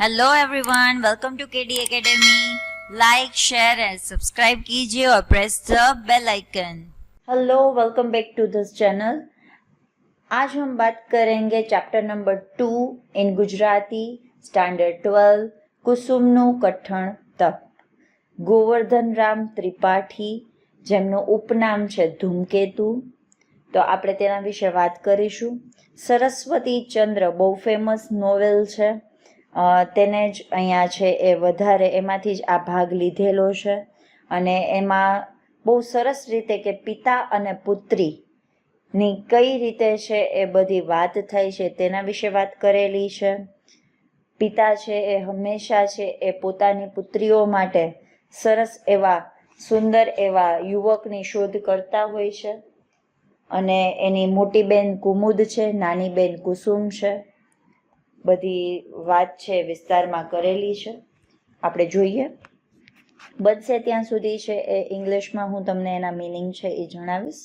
Hello everyone, welcome to KD academy. Like, share and subscribe कीजिए और press the bell icon. Hello, welcome back to this channel. आज हम बात करेंगे chapter number 2 in Gujarati standard 12 કુસુમનું કઠણ તપ। ગોવર્ધનરામ ત્રિપાઠી, જેમનું ઉપનામ છે ધૂમકેતુ, તો આપણે તેના વિશે વાત કરીશું। સરસ્વતી ચંદ્ર બહુ ફેમસ નોવેલ છે, તેને જ અહીંયા છે એ વધારે એમાંથી જ આ ભાગ લીધેલો છે અને એમાં બહુ સરસ રીતે કે પિતા અને પુત્રીની કઈ રીતે છે એ બધી વાત થઈ છે તેના વિશે વાત કરેલી છે। પિતા છે એ હંમેશા છે એ પોતાની પુત્રીઓ માટે સરસ એવા સુંદર એવા યુવકની શોધ કરતા હોય છે અને એની મોટી બેન કુમુદ છે, નાની બેન કુસુમ છે, બધી વાત છે વિસ્તારમાં કરેલી છે। આપણે જોઈએ, બનશે ત્યાં સુધી છે એ ઇંગ્લિશમાં હું તમને એના મિનિંગ છે એ જણાવીશ।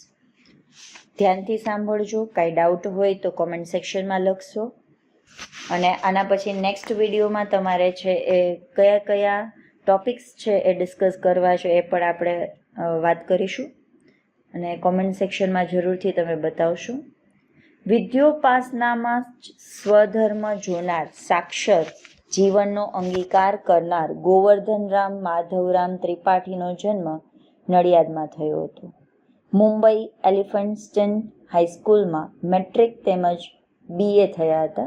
ધ્યાનથી સાંભળજો, કાંઈ ડાઉટ હોય તો કોમેન્ટ સેક્શનમાં લખશો અને આના પછી નેક્સ્ટ વિડીયોમાં તમારે છે એ કયા કયા ટોપિક્સ છે એ ડિસ્કસ કરવા છે એ પણ આપણે વાત કરીશું અને કોમેન્ટ સેક્શનમાં જરૂરથી તમે બતાવશો। વિદ્યોપાસનામાં સ્વધર્મ જોનાર, સાક્ષર જીવનનો અંગીકાર કરનાર ગોવર્ધનરામ માધવરામ ત્રિપાઠીનો જન્મ નડિયાદમાં થયો હતો। મુંબઈ એલિફન્ટસ્ટન હાઈસ્કૂલમાં મેટ્રિક તેમજ BA થયા હતા।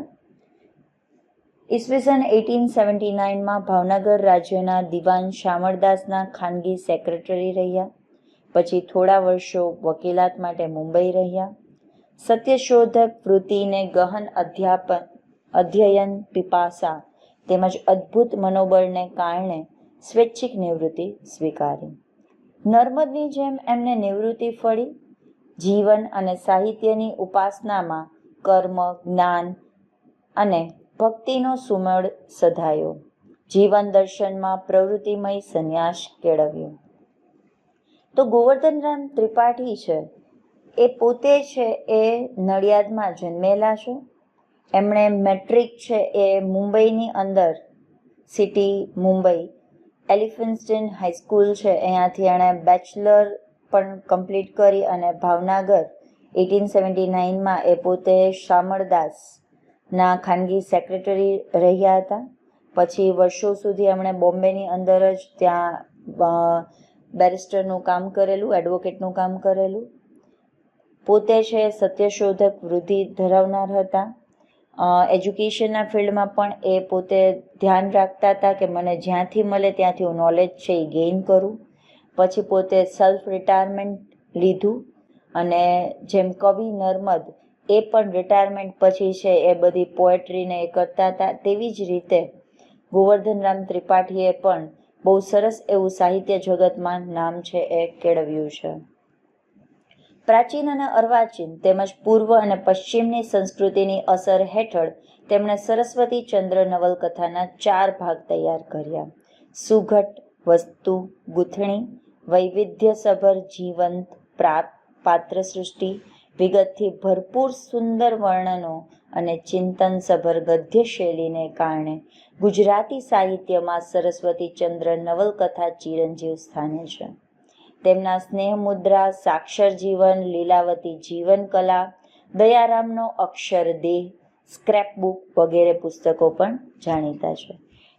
ઈસવીસન 1879માં ભાવનગર રાજ્યના દિવાન શામળદાસના ખાનગી સેક્રેટરી રહ્યા। પછી થોડા વર્ષો વકીલાત માટે મુંબઈ રહ્યા। સત્યશોધક વૃત્તિને ગહન અધ્યયન પીપાસા તેમજ અદ્ભુત મનોબળને કારણે સ્વૈચ્છિક નિવૃત્તિ સ્વીકારી। નર્મદની જેમ એમને નિવૃત્તિ ફળી। જીવન અને સાહિત્યની ઉપાસનામાં કર્મ, જ્ઞાન અને ભક્તિનો સુમેળ સધાયો। જીવન દર્શનમાં પ્રવૃત્તિમય સંન્યાસ કેળવ્યો। તો ગોવર્ધનરામ ત્રિપાઠી છે એ પોતે છે એ નડિયાદમાં જન્મેલા છે। એમણે મેટ્રિક છે એ મુંબઈની અંદર સિટી મુંબઈ એલિફન્ટસ્ટન હાઈસ્કૂલ છે અહીંયાથી એણે બેચલર પણ કમ્પ્લીટ કરી અને ભાવનગર 1879માં એ પોતે શામળદાસના ખાનગી સેક્રેટરી રહ્યા હતા। પછી વર્ષો સુધી એમણે બોમ્બેની અંદર જ ત્યાં બેરિસ્ટરનું કામ કરેલું, એડવોકેટનું કામ કરેલું। પોતે છે સત્યશોધક વૃત્તિ ધરાવનાર હતા। એજ્યુકેશનના ફિલ્ડમાં પણ એ પોતે ધ્યાન રાખતા હતા કે મને જ્યાંથી મળે ત્યાંથી હું નોલેજ છે એ ગેઇન કરું। પછી પોતે સેલ્ફ રિટાયરમેન્ટ લીધું અને જેમ કવિ નર્મદ એ પણ રિટાયરમેન્ટ પછી છે એ બધી પોએટ્રીને એ કરતા હતા, તેવી જ રીતે ગોવર્ધનરામ ત્રિપાઠીએ પણ બહુ સરસ એવું સાહિત્ય જગતમાં નામ છે એ કેળવ્યું છે। પ્રાચીન અને અર્વાચીન તેમજ પૂર્વ અને પશ્ચિમની સંસ્કૃતિની અસર હેઠળ તેમણે સરસ્વતી ચંદ્ર નવલકથાના 4 ભાગ તૈયાર કર્યા। સુઘટ વસ્તુ ગૂંથણી, વૈવિધ્યસભર જીવંત પાત્ર સૃષ્ટિ, વિગતથી ભરપૂર સુંદર વર્ણનો અને ચિંતનસભર ગદ્ય શૈલીને કારણે ગુજરાતી સાહિત્યમાં સરસ્વતી ચંદ્ર નવલકથા ચિરંજીવ સ્થાને છે। તેમના સ્નેહમુદ્રા, સાક્ષર જીવન, લીલાવતી જીવન કલા, દયારામનો અક્ષર દેહ, સ્ક્રેપબુક વગેરે પુસ્તકો પણ જાણીતા છે।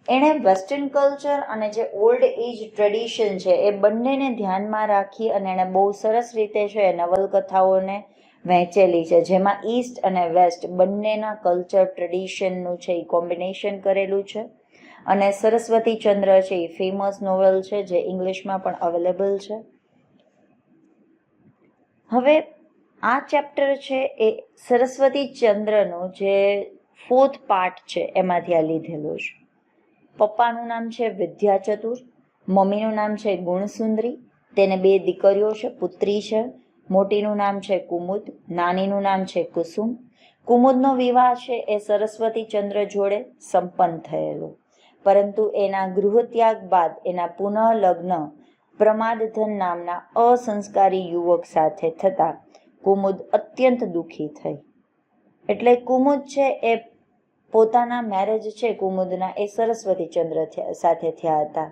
એણે વેસ્ટર્ન કલ્ચર અને જે ઓલ્ડ એજ ટ્રેડિશન છે એ બંનેને ધ્યાનમાં રાખી અને એણે બહુ સરસ રીતે છે એ નવલકથાઓને વહેંચેલી છે, જેમાં ઈસ્ટ અને વેસ્ટ બંનેના કલ્ચર ટ્રેડિશનનું છે એ કોમ્બિનેશન કરેલું છે। અને સરસ્વતી ચંદ્ર છે એ ફેમસ નોવેલ છે જે ઇંગ્લિશમાં પણ અવેલેબલ છે। હવે આ ચેપ્ટર છે એ સરસ્વતી ચંદ્રનો જે 4th પાર્ટ છે એમાંથી આ લીધેલો છે। પપ્પાનું નામ છે વિદ્યાચતુર, મમ્મીનું નામ છે ગુણસુંદરી, તેને 2 દીકરીઓ છે, પુત્રી છે। મોટીનું નામ છે કુમુદ, નાનીનું નામ છે કુસુમ। કુમુદનો વિવાહ છે એ સરસ્વતી ચંદ્ર જોડે સંપન્ન થયેલો, પરંતુ એના ગૃહત્યાગ બાદ એના પુનઃ લગ્ન પ્રમાદધન નામના અસંસ્કારી યુવક સાથે થતાં કુમુદ અત્યંત દુઃખી થઈ। એટલે કુમુદ છે એ પોતાના મેરેજ છે કુમુદના એ સરસ્વતી ચંદ્ર સાથે થયા હતા,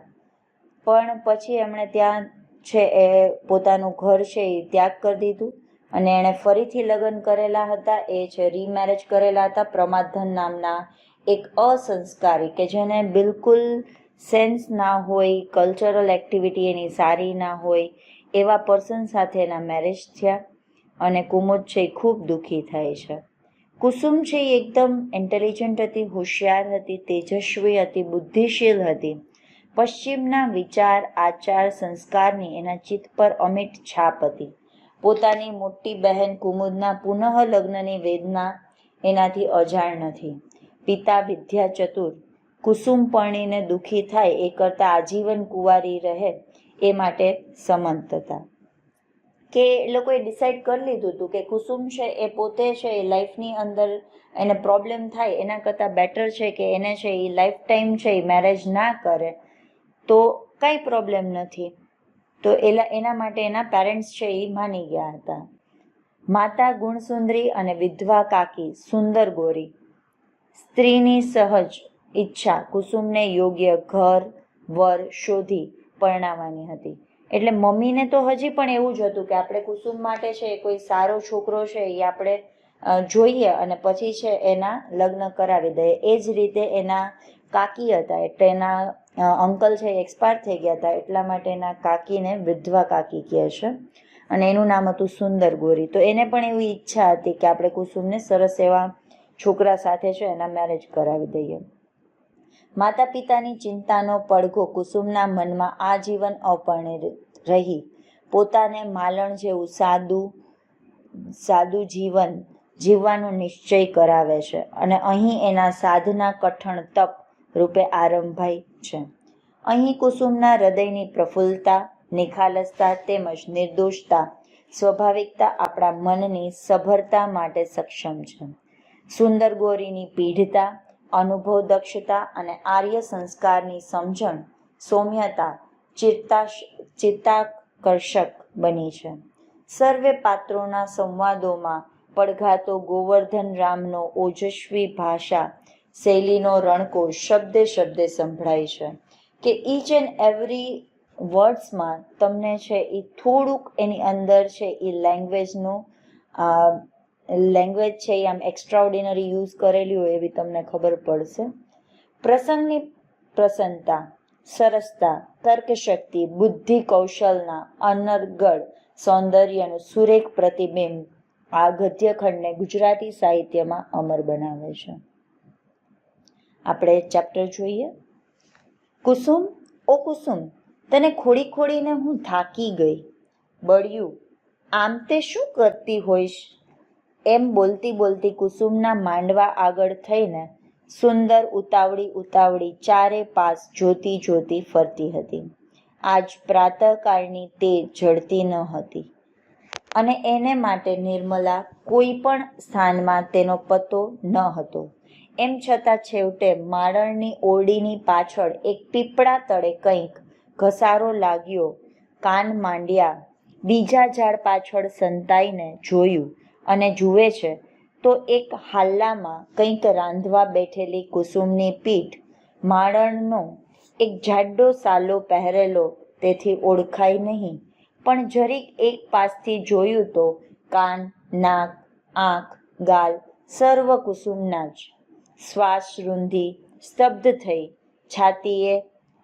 પણ પછી એમણે ત્યાં છે એ પોતાનું ઘર છે એ ત્યાગ કરી દીધું અને એણે ફરીથી લગ્ન કરેલા હતા. એ છે રીમેરેજ કરેલા હતા પ્રમાધન નામના એક અસંસ્કારી કે જેને બિલકુલ સેન્સ ના હોય, કલ્ચરલ એક્ટિવિટી એની સારી ના હોય એવા પર્સન સાથે એના મેરેજ થયા અને કુમુદ છે એ ખૂબ દુઃખી થાય છે. કુસુમ છે એ એકદમ ઇન્ટેલિજન્ટ હતી, હોશિયાર હતી, તેજસ્વી હતી, બુદ્ધિશીલ હતી. પશ્ચિમના વિચાર, આચાર, સંસ્કારની એના ચિત્ત પર અમિટ છાપ હતી. પોતાની મોટી બહેન કુમુદના પુનઃ લગ્નની વેદના એનાથી અજાણ નથી. પિતા વિદ્યા ચતુર, કુસુમ પરણીને દુઃખી થાય એ કરતાં આજીવન કુંવારી રહે એ માટે સંમત હતા. કે એ લોકોએ ડિસાઈડ કરી લીધું હતું કે કુસુમ છે એ પોતે છે એ લાઈફની અંદર એને પ્રોબ્લેમ થાય એના કરતાં બેટર છે કે એને છે એ લાઈફ ટાઈમ છે એ મેરેજ ના કરે તો કાંઈ પ્રોબ્લેમ નથી. તો એના માટે એના પેરેન્ટ્સ છે એ માની ગયા હતા. માતા ગુણસુંદરી અને વિધવા કાકી સુંદર ગોરી. સ્ત્રીની સહજ ઈચ્છા કુસુમને યોગ્ય ઘર વર શોધી પરણાવવાની હતી. એટલે મમ્મીને તો હજી પણ એવું જ હતું કે આપણે કુસુમ માટે છે કોઈ સારો છોકરો છે એ આપણે જોઈએ અને પછી છે એના લગ્ન કરાવી દઈએ. એ જ રીતે એના કાકી હતા એટલે એના અંકલ છે એક્સપાયર થઈ ગયા હતા એટલા માટે એના કાકીને વિધવા કાકી કહે છે અને એનું નામ હતું સુંદર ગોરી. તો એને પણ એવી ઈચ્છા હતી કે આપણે કુસુમને સરસ એવા છોકરા સાથે છે એના મેરેજ કરાવી દઈએ. માતા પિતાની ચિંતાનો પડઘો કુસુમના મનમાં આજીવન અપરિણિત રહી. પોતાને માલણ જેવું સાદું જીવન જીવવાનો નિશ્ચય કરાવે છે અને અહીં એના સાધના કઠણ તપ રૂપે આરંભાય છે. અહીં કુસુમના હૃદયની પ્રફુલ્લતા, નિખાલસતા તેમજ નિર્દોષતા, સ્વાભાવિકતા આપણા મનની સભરતા માટે સક્ષમ છે. સુંદર ગોરીની પીઢતા, અનુભવ દક્ષતા અને આર્ય સંસ્કારની સમજણ, સૌમ્યતા ચિત્તાકર્ષક બની છે. સર્વે પાત્રોના સંવાદોમાં પડઘાતો ગોવર્ધન રામનો ઓજસ્વી ભાષા શૈલીનો રણકો શબ્દે શબ્દે સંભળાય છે કે ઈચ એન્ડ એવરી વર્ડ્સમાં તમને છે એ થોડુંક એની અંદર છે એ લેંગ્વેજ છે એ આમ એક્સ્ટ્રાઓર્ડિનરી યુઝ કરેલી હોય એવી તમને ખબર પડશે. પ્રસંગની પ્રસન્નતા, સરસતા, તર્કશક્તિ, બુદ્ધિ કૌશલના અનર્ગળ સૌંદર્યનું સુરેખ પ્રતિબિંબ આ ગદ્યખંડને ગુજરાતી સાહિત્યમાં અમર બનાવે છે. આપણે ચેપ્ટર જોઈએ. કુસુમ, ઓ કુસુમ, તને ખોડી ખોડીને હું થાકી ગઈ. બળ્યું, આમ તે શું કરતી હોઈશ? એમ બોલતી બોલતી કુસુમના માંડવા આગળ થઈને સુંદર ઉતાવળી ચારે પાસ જોતી ફરતી હતી. આજ પ્રાતઃકાળની તે જડતી ન હતી અને એને માટે નિર્મલા કોઈ પણ સ્થાનમાં તેનો પતો ન હતો. એમ છતાં છેવટે માળણની ઓરડીની પાછળ એક પીપળા તળે કંઈક ઘસારો લાગ્યો. કાન માંડ્યા, બીજા ઝાડ પાછળ સંતાઈને જોયું અને જુએ છે તો એક હાલ્લામાં કંઈક રાંધવા બેઠેલી કુસુમની પીઠ, માળણનો એક જાડો સાલો પહેરેલો તેથી ઓળખાય નહીં, પણ જરીક એક પાસથી જોયું તો કાન, નાક, આંખ, ગાલ સર્વ કુસુમના જ. શ્વાસ રૂંધી સ્તબ્ધ થઈ છાતીએ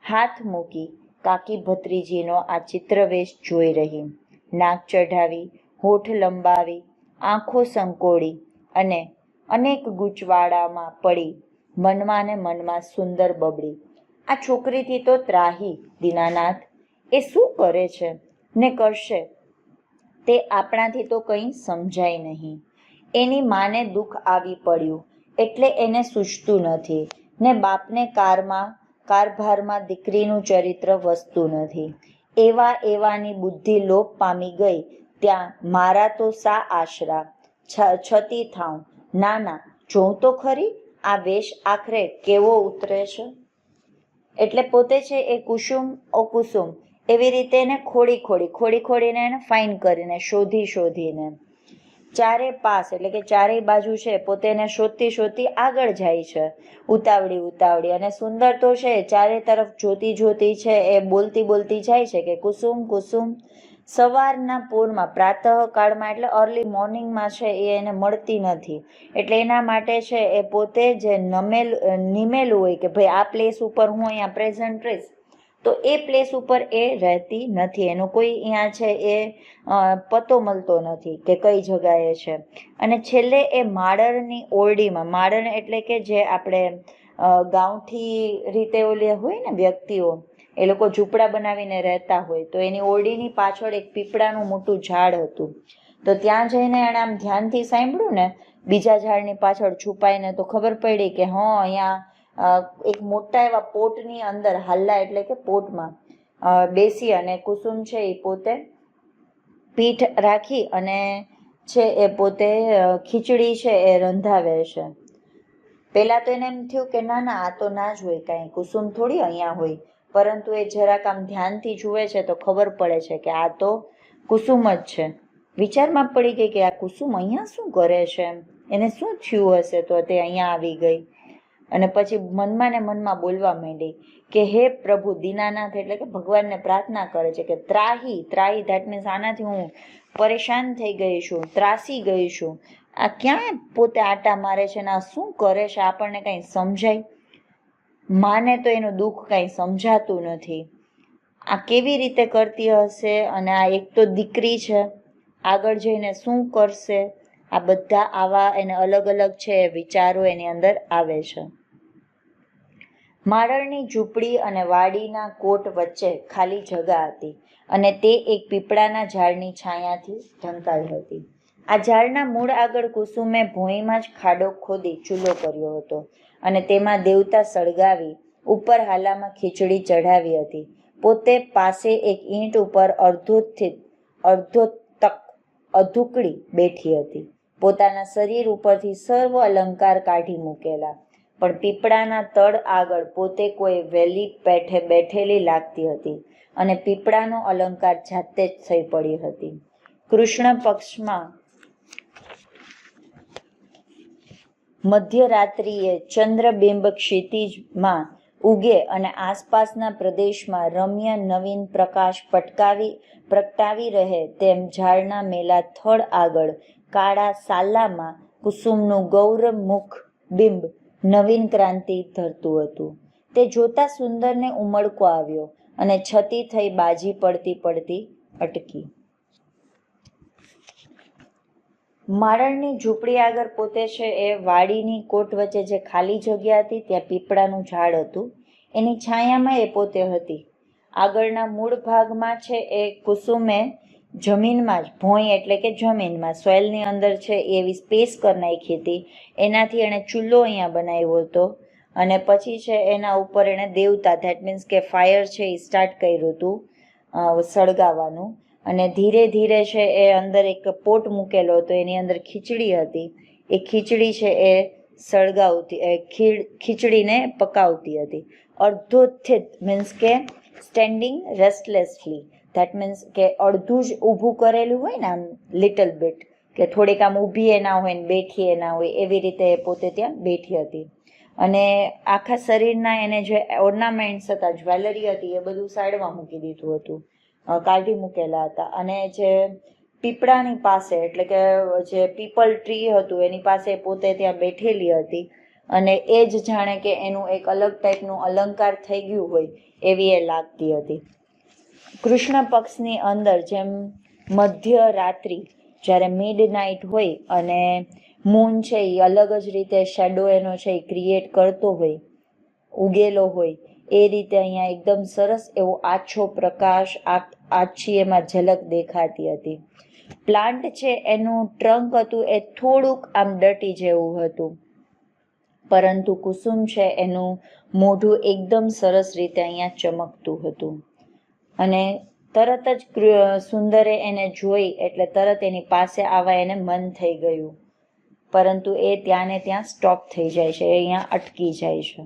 હાથ મૂકી કાકી ભત્રીજીનો આ ચિત્રવેશ જોઈ રહી. નાક ચઢાવી, હોઠ લંબાવી, આંખો સંકોળી અને અનેક ગૂંચવાડામાં પડી મનમાં ને મનમાં સુંદર બબડી, આ છોકરીથી તો ત્રાહી દીનાનાથ. એ શું કરે છે ને કરશે તે આપણાથી તો કંઈ સમજાય નહીં. એની માને દુઃખ આવી પડ્યું એટલે એને સૂઝતું નથી ને બાપને કારભારમાં દીકરીનું ચરિત્ર વસતું નથી. એવાની બુદ્ધિ લોપ પામી ગઈ ત્યાં મારા તો સા આશરા છતી થાઉં. ના, જોઉં તો ખરી આ વેશ આખરે કેવો ઉતરે છે. એટલે પોતે છે એ કુસુમ ઓ કુસુમ એવી રીતે એને ખોડીને એને ફાઇન કરીને શોધીને ચારે પાસ એટલે કે ચારેય બાજુ છે પોતે એને શોધતી શોધતી આગળ જાય છે, ઉતાવળી. અને સુંદર તો છે ચારે તરફ જોતી છે એ બોલતી જાય છે કે કુસુમ કુસુમ. સવારના પોરમાં પ્રાતઃ કાળમાં એટલે અર્લી મોર્નિંગમાં છે એ એને મળતી નથી. એટલે એના માટે છે એ પોતે જે નિમેલું હોય કે ભાઈ આ પ્લેસ ઉપર હું અહીંયા પ્રેઝન્ટ રહીશ, તો એ પ્લેસ ઉપર એ રહેતી નથી. એનો કોઈ અહીંયા છે એ પતો મળતો નથી કે કઈ જગાએ છે. અને છેલ્લે એ માળરની ઓરડીમાં, માળણ એટલે કે જે આપણે ગાંઠી રીતે ઓલે હોય ને વ્યક્તિઓ, એ લોકો ઝૂંપડા બનાવીને રહેતા હોય, તો એની ઓરડીની પાછળ એક પીપળાનું મોટું ઝાડ હતું. તો ત્યાં જઈને એણે આમ ધ્યાનથી સાંભળ્યું ને બીજા ઝાડની પાછળ છુપાઈને, તો ખબર પડી કે અહીંયા એક મોટા એવા પોટની અંદર હાલ્લા એટલે કે પોટમાં બેસી અને કુસુમ છે એ પોતે પીઠ રાખી અને છે એ પોતે ખીચડી છે એ રંધાવે છે. પહેલાં તો એને એમ થયું કે ના આ તો ના જ હોય, કાંઈ કુસુમ થોડી અહીંયા હોય. પરંતુ એ જરાક આમ ધ્યાનથી જુએ છે તો ખબર પડે છે કે આ તો કુસુમ જ છે. વિચારમાં પડી ગઈ કે આ કુસુમ અહીંયા શું કરે છે, એને શું થયું હશે તો તે અહીંયા આવી ગઈ. અને પછી મનમાં ને મનમાં બોલવા માંડી કે હે પ્રભુ, દીનાનાથ એટલે કે ભગવાનને પ્રાર્થના કરે છે કે ત્રાહી ધેટ મીન્સ આનાથી હું પરેશાન થઈ ગઈ છું, ત્રાસી ગઈ છું. આ ક્યાં પોતે આટા મારે છે ને આ શું કરે છે, આપણને કંઈ સમજાય? માને તો એનું દુઃખ કાંઈ સમજાતું નથી. આ કેવી રીતે કરતી હશે? અને આ એક તો દીકરી છે, આગળ જઈને શું કરશે? આ બધા આવા એને અલગ છે વિચારો એની અંદર આવે છે. માળણની ઝૂંપડી અને વાડીના કોટ વચ્ચે ખાલી જગા હતી અને તે એક પીપળાના ઝાડની છાયાથી ઢંકાઈ હતી. આ ઝાડના મૂળ આગળ કુસુમે ભોંયમાં જ ખાડો ખોદી ચૂલો કર્યો હતો અને તેમાં દેવતા સળગાવી ઉપર હાલામાં ખીચડી ચઢાવી હતી. પોતે પાસે એક ઈંટ ઉપર અધુકડી બેઠી હતી. પોતાના શરીર ઉપરથી સર્વ અલંકાર કાઢી મૂકેલા, પણ પીપળાના તળ આગળ પોતે કોઈ વેલી પેઠે બેઠેલી લાગતી હતી અને પીપળાનો અલંકાર જાતે જ થઈ પડી હતી. કૃષ્ણ પક્ષમાં મધ્યરાત્રિએ ચંદ્રબિંબ ક્ષિતિજમાં ઉગે અને આસપાસના પ્રદેશમાં રમ્ય નવીન પ્રકાશ પ્રગટાવી રહે તેમ ઝાડના મેલા થડ આગળ કાળા સાલામાં કુસુમનું ગૌરમુખ બિંબ નવીન ક્રાંતિ ધરતું હતું. તે જોતા સુંદરને ઉમળકો આવ્યો અને છતી થઈ બાજી પડતી અટકી. માળણની ઝૂંપડી આગળ પોતે છે એ વાડીની કોટ વચ્ચે જે ખાલી જગ્યા હતી ત્યાં પીપળાનું ઝાડ હતું, એની છાયામાં એ પોતે હતી. આગળના મૂળ ભાગમાં છે એ કુસુમે જમીનમાં જ ભોંય એટલે કે જમીનમાં સોઇલની અંદર છે એવી સ્પેસ કરી નાખી હતી. એનાથી એણે ચૂલો અહીંયા બનાવ્યો હતો અને પછી છે એના ઉપર એણે દેવતા ધેટ મીન્સ કે ફાયર છે એ સ્ટાર્ટ કર્યું હતું સળગાવવાનું. અને ધીરે છે એ અંદર એક પોટ મૂકેલો હતો, એની અંદર ખીચડી હતી. એ ખીચડી છે એ ખીચડીને પકાવતી હતી. અર્ધોત્થિત મીન્સ કે સ્ટેન્ડિંગ રેસ્ટલેસલી, ધેટ મીન્સ કે અડધું જ ઊભું કરેલું હોય ને આમ લિટલ બીટ, કે થોડીક આમ ઊભી એ ના હોય ને બેઠી એ ના હોય, એવી રીતે પોતે ત્યાં બેઠી હતી. અને આખા શરીરના એને જે ઓર્નામેન્ટ્સ હતા, જ્વેલરી હતી, એ બધું સાઈડમાં મૂકી દીધું હતું, કાઢી મૂકેલા હતા. અને જે પીપળાની પાસે એટલે કે જે પીપલ ટ્રી હતું એની પાસે પોતે ત્યાં બેઠેલી હતી અને એ જ જાણે કે એનું એક અલગ ટાઈપનું અલંકાર થઈ ગયું હોય એવી એ લાગતી હતી. કૃષ્ણ પક્ષની અંદર જેમ મધ્યરાત્રિ જ્યારે મિડ નાઇટ હોય અને મૂન છે એ અલગ જ રીતે શેડો એનો છે એ ક્રિએટ કરતો હોય, ઉગેલો હોય, એ રીતે અહીંયા એકદમ સરસ એવો આછો પ્રકાશ, આછી એમાં ઝલક દેખાતી હતી. પ્લાન્ટ છે એનું ટ્રંક હતું એ થોડુંક આમ ડટી જેવું હતું, પરંતુ કુસુમ છે એનું મોઢું એકદમ સરસ રીતે અહીંયા ચમકતું હતું. અને તરત જ સુંદરે એને જોઈ એટલે તરત એની પાસે આવવા એને મન થઈ ગયું, પરંતુ એ ત્યાં ને ત્યાં સ્ટોપ થઈ જાય છે, અહીંયા અટકી જાય છે.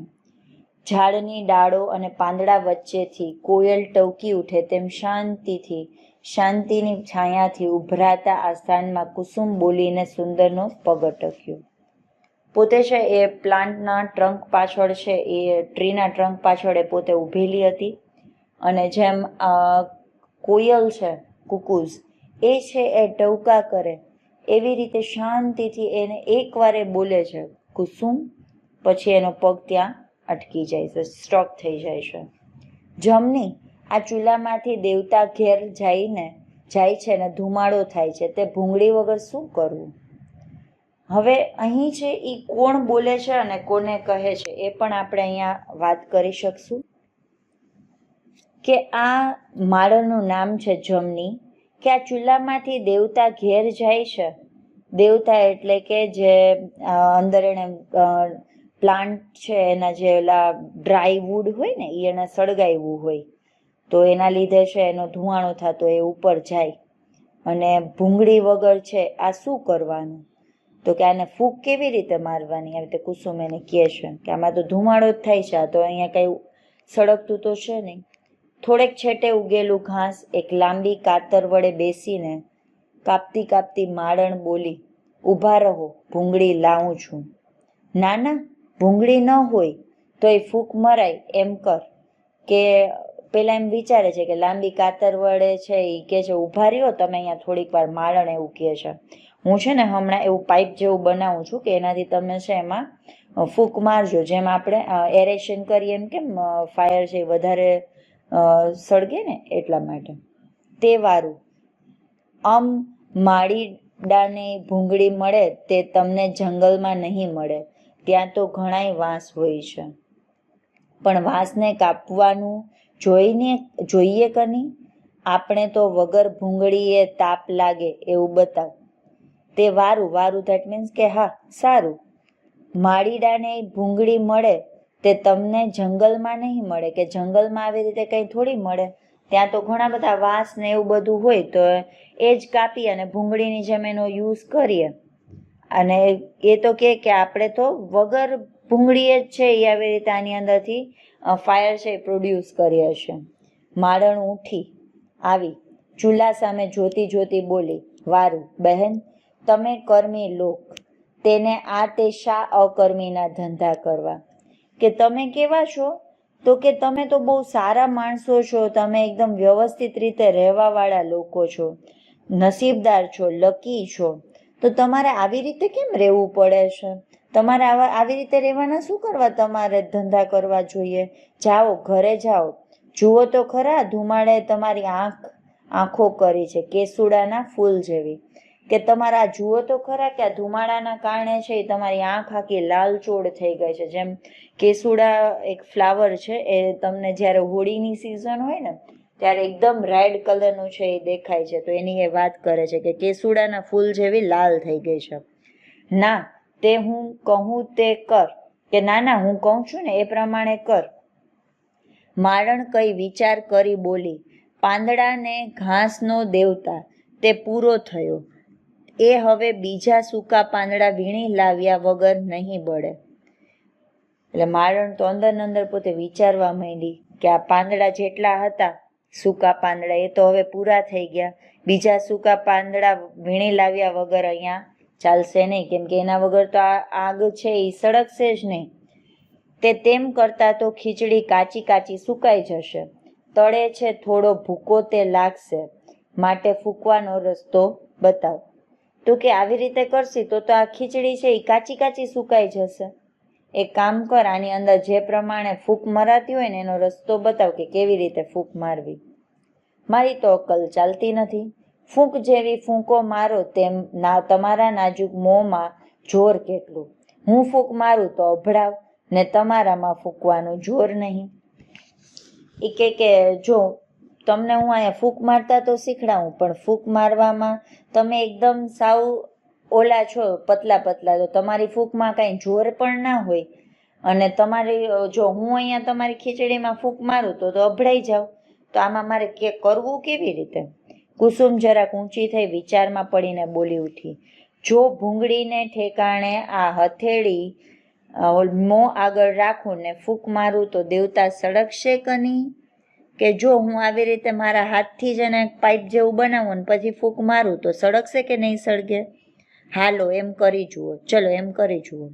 ઝાડની ડાળો અને પાંદડા વચ્ચેથી કોયલ ટવકી ઉઠે તેમ શાંતિની છાયાથી ઉભરાતા આ સ્થાનમાં કુસુમ બોલીને સુંદરનો પગ અટક્યો. પોતે છે એ પ્લાન્ટના ટ્રંક પાછળ છે એ ટ્રીના ટ્રંક પાછળ એ પોતે ઊભેલી હતી અને જેમ કોયલ છે કુકુઝ એ છે એ ટવકા કરે એવી રીતે શાંતિથી એને એકવાર એ બોલે છે કુસુમ, પછી એનો પગ ત્યાં અટકી જાય છે, સ્ટોપ થઈ જાય છે. જમની આ ચૂલામાંથી દેવતા ઘેર જાય છે ને ધુમાડો થાય છે, તે ભૂંગળી વગર શું કરવું? હવે અહીં છે એ કોણ બોલે છે અને કોને કહે છે એ પણ આપણે અહીંયા વાત કરી શકશું કે આ માળનું નામ છે જમની, કે આ ચૂલામાંથી દેવતા ઘેર જાય છે. દેવતા એટલે કે જે અંદર એને પ્લાન્ટ છે એના જે ઓલા ડ્રાય વુડ હોય ને એ એને સળગાવ્યું હોય તો એના લીધે છે એનો ધુવાણો થતો એ ઉપર જાય અને ભૂંગળી વગર છે આ શું કરવાનું? તો કે આને ફૂંક કેવી રીતે મારવાની? આવી રીતે કુસુમ એને કહે છે કે આમાં તો ધુમાડો જ થાય છે, આ તો અહીંયા કંઈ સળગતું તો છે નહીં. થોડેક છેટે ઉગેલું ઘાસ એક લાંબી કાતર વડે બેસીને કાપતી કાપતી માળણ બોલી, ઊભા રહો, ભૂંગળી લાવું છું. ના ના, ભૂંગળી ન હોય તો એ ફૂંક મરાય એમ કર. કે પેલા એમ વિચારે છે કે લાંબી કાતર વડે છે એ કહે છે ઊભા રહ્યો તમે અહીંયા થોડીક વાર, માળણ એવું કહે છે. હું છે ને હમણાં એવું પાઇપ જેવું બનાવું છું કે એનાથી તમે છે એમાં ફૂંક મારજો, જેમ આપણે એરેશન કરીએ એમ કેમ ફાયર છે વધારે સળગે ને એટલા માટે. તે વારું માળીડાને ભૂંગળી મળે તે તમને જંગલમાં નહીં મળે, ત્યાં તો ઘણાય વાંસ હોય છે. પણ વાંસને કાપવાનું જોઈએ કે નહીં? આપણે તો વગર ભૂંગળીએ તાપ લાગે એવું બતાવ. તે વારું ધેટ મીન્સ કે હા સારું. માળીડાને ભૂંગળી મળે તે તમને જંગલમાં નહીં મળે, કે જંગલમાં આવી રીતે કંઈ થોડી મળે, ત્યાં તો ઘણા બધા વાંસ ને એવું બધું હોય તો એ જ કાપી અને ભૂંગળીની જેમ એનો યુઝ કરીએ. અને એ તો કે આપણે તો વગર ભૂંગળીએ જ છે એ આવી રીતે આની અંદરથી ફાયર છે પ્રોડ્યુસ કરીએ છે. માળણ ઉઠી આવી ચૂલા સામે જોતી બોલી, વારું બહેન, તમે કર્મી લોક, તેને આ તે શા અકર્મીના ધંધા કરવા? કે તમે કેવા છો? તો કે તમે તો બહુ સારા માણસો છો, તમે એકદમ વ્યવસ્થિત રીતે રહેવાવાળા લોકો છો, નસીબદાર છો, લકી છો, તો તમારે આવી રીતે કેમ રહેવું પડે છે? તમારે આવી રીતે રહેવાના શું કરવા તમારે ધંધા કરવા જોઈએ? જાઓ ઘરે જાઓ, જુઓ તો ખરા ધુમાડે તમારી આંખો કરી છે કેસુડાના ફૂલ જેવી. કે તમારા જુઓ તો ખરા કે આ ધુમાડાના કારણે છે એ તમારી આંખ આખી લાલચોળ થઈ ગઈ છે. જેમ કેસુડા એક ફ્લાવર છે એ તમને જ્યારે હોળીની સિઝન હોય ને ત્યારે એકદમ રેડ કલરનું છે એ દેખાય છે, તો એની એ વાત કરે છે કે કેસુડાના ફૂલ જેવી લાલ થઈ ગઈ છે. ના, તે હું કહું તે કર, કે ના હું કહું છું ને એ પ્રમાણે કર. માળણ કઈ વિચાર કરી બોલી, પાંદડાને ઘાસનો દેવતા તે પૂરો થયો, એ હવે બીજા સૂકા પાંદડા વીણી લાવ્યા વગર નહીં બળે. એટલે માળણ તો અંદર પોતે વિચારવા માંડી કે આ પાંદડા જેટલા હતા સૂકા પાંદડા એ તો હવે પૂરા થઈ ગયા, બીજા સૂકા પાંદડા વીણી લાવ્યા વગર અહીંયા ચાલશે નહીં, કેમ કે એના વગર તો આ આગ છે એ સળગશે જ નહીં. તે તેમ કરતા તો ખીચડી કાચી સુકાઈ જશે, તળે છે થોડો ભૂકો તે લાગશે, માટે ફૂંકવાનો રસ્તો બતાવ. તો કે આવી રીતે કરશી તો આ ખીચડી છે એ કાચી સુકાઈ જશે. એક કામ કર, આની અંદર જે પ્રમાણે ફૂંક મરાતી હોય ને એનો રસ્તો બતાવ કે કેવી રીતે ફૂંક મારવી. મારી તો અક્કલ ચાલતી નથી, ફૂંક જેવી ફૂંકો મારો તેમ તમારા નાજુક મોંમાં જોર કેટલું, હું ફૂંક મારું તો અભડાવ ને તમારામાં ફૂંકવાનું જોર નહીં. એ કે જો તમને હું અહીંયા ફૂંક મારતા તો શીખડાવું, પણ ફૂંક મારવામાં તમે એકદમ સાવ ઓલા છો, પતલા તો તમારી ફૂંકમાં કાંઈ જોર પણ ના હોય, અને તમારી જો હું અહીંયા તમારી ખીચડીમાં ફૂંક મારું તો અભડાઈ જાવ, તો આમાં મારે કરવું કેવી રીતે? કુસુમ જરાક ઊંચી થઈ વિચારમાં પડીને બોલી ઉઠી, જો ભૂંગળીને ઠેકાણે આ હથેળી મોં આગળ રાખું ને ફૂંક મારું તો દેવતા સળગશે કે નહીં? કે જો હું આવી રીતે મારા હાથથી જ એને પાઇપ જેવું બનાવું ને પછી ફૂંક મારું તો સળગશે કે નહીં સળગે? હાલો એમ કરી જુઓ, ચલો એમ કરી જુઓ.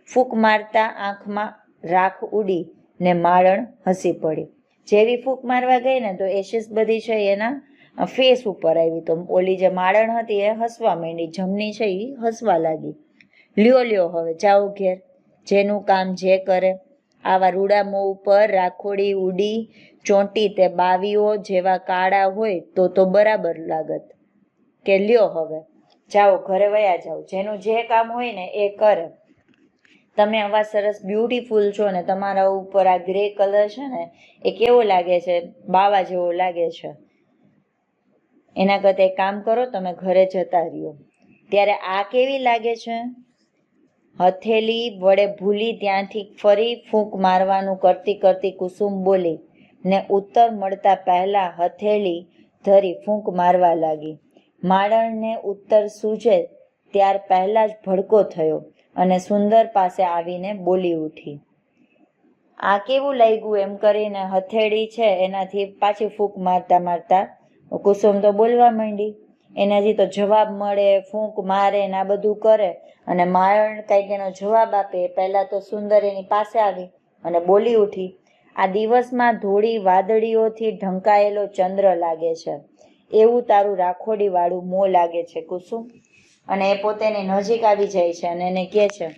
ફૂંક મારતા આંખમાં રાખ ઉડી ને માળણ હસી પડી. જેવી ફૂંક મારવા ગઈ ને તો એશિસ બધી છે એના ફેસ ઉપર આવી, તો ઓલી જે માળણ હતી એ હસવા માંડી, જમની છે એ હસવા લાગી. લ્યો હવે જાઓ ઘેર, જેનું કામ જે કરે. આવા રૂડા મોં ઉપર રાખોડી ઉડી ચોંટી તે બાવીઓ જેવા કાળા હોય તો બરાબર લાગત. કે લ્યો હવે જાઓ ઘરે વયા જાઓ, જેનું જે કામ હોય ને એ કરે. તમે આવા સરસ બ્યુટીફુલ છો ને તમારા ઉપર આ ગ્રે કલર છે ને એ કેવો લાગે છે? બાવા જેવો લાગે છે. એના કરતાં એક કામ કરો, તમે ઘરે જતા રહ્યો. ત્યારે આ કેવી લાગે છે? હથેળી વડે ભૂલી ત્યાંથી ફરી ફૂંક મારવાનું કરતી કરતી કુસુમ બોલી ને ઉત્તર મળતા પહેલા હથેળી ધરી ફૂંક મારવા લાગી. માળણને ઉત્તર સૂજે ત્યાર પહેલા જ ભડકો થયો અને સુંદર પાસે આવીને બોલી ઉઠી. આ કેવું લાગ્યું? એમ કરીને હથેળી છે એનાથી પાછી ફૂંક મારતા મારતા કુસુમ તો બોલવા માંડી. એનાથી તો જવાબ મળે, ફૂંક મારે ને આ બધું કરે, અને મારણ કંઈક એનો જવાબ આપે. પહેલાં તો સુંદર એની પાસે આવી અને બોલી ઉઠી, આ દિવસમાં ધોળી વાદળીઓથી ઢંકાયેલો ચંદ્ર લાગે છે, એવું તારું રાખોડીવાળું મોં લાગે છે કુસુમ. અને એ પોતેની નજીક આવી જાય છે અને એને કહે છે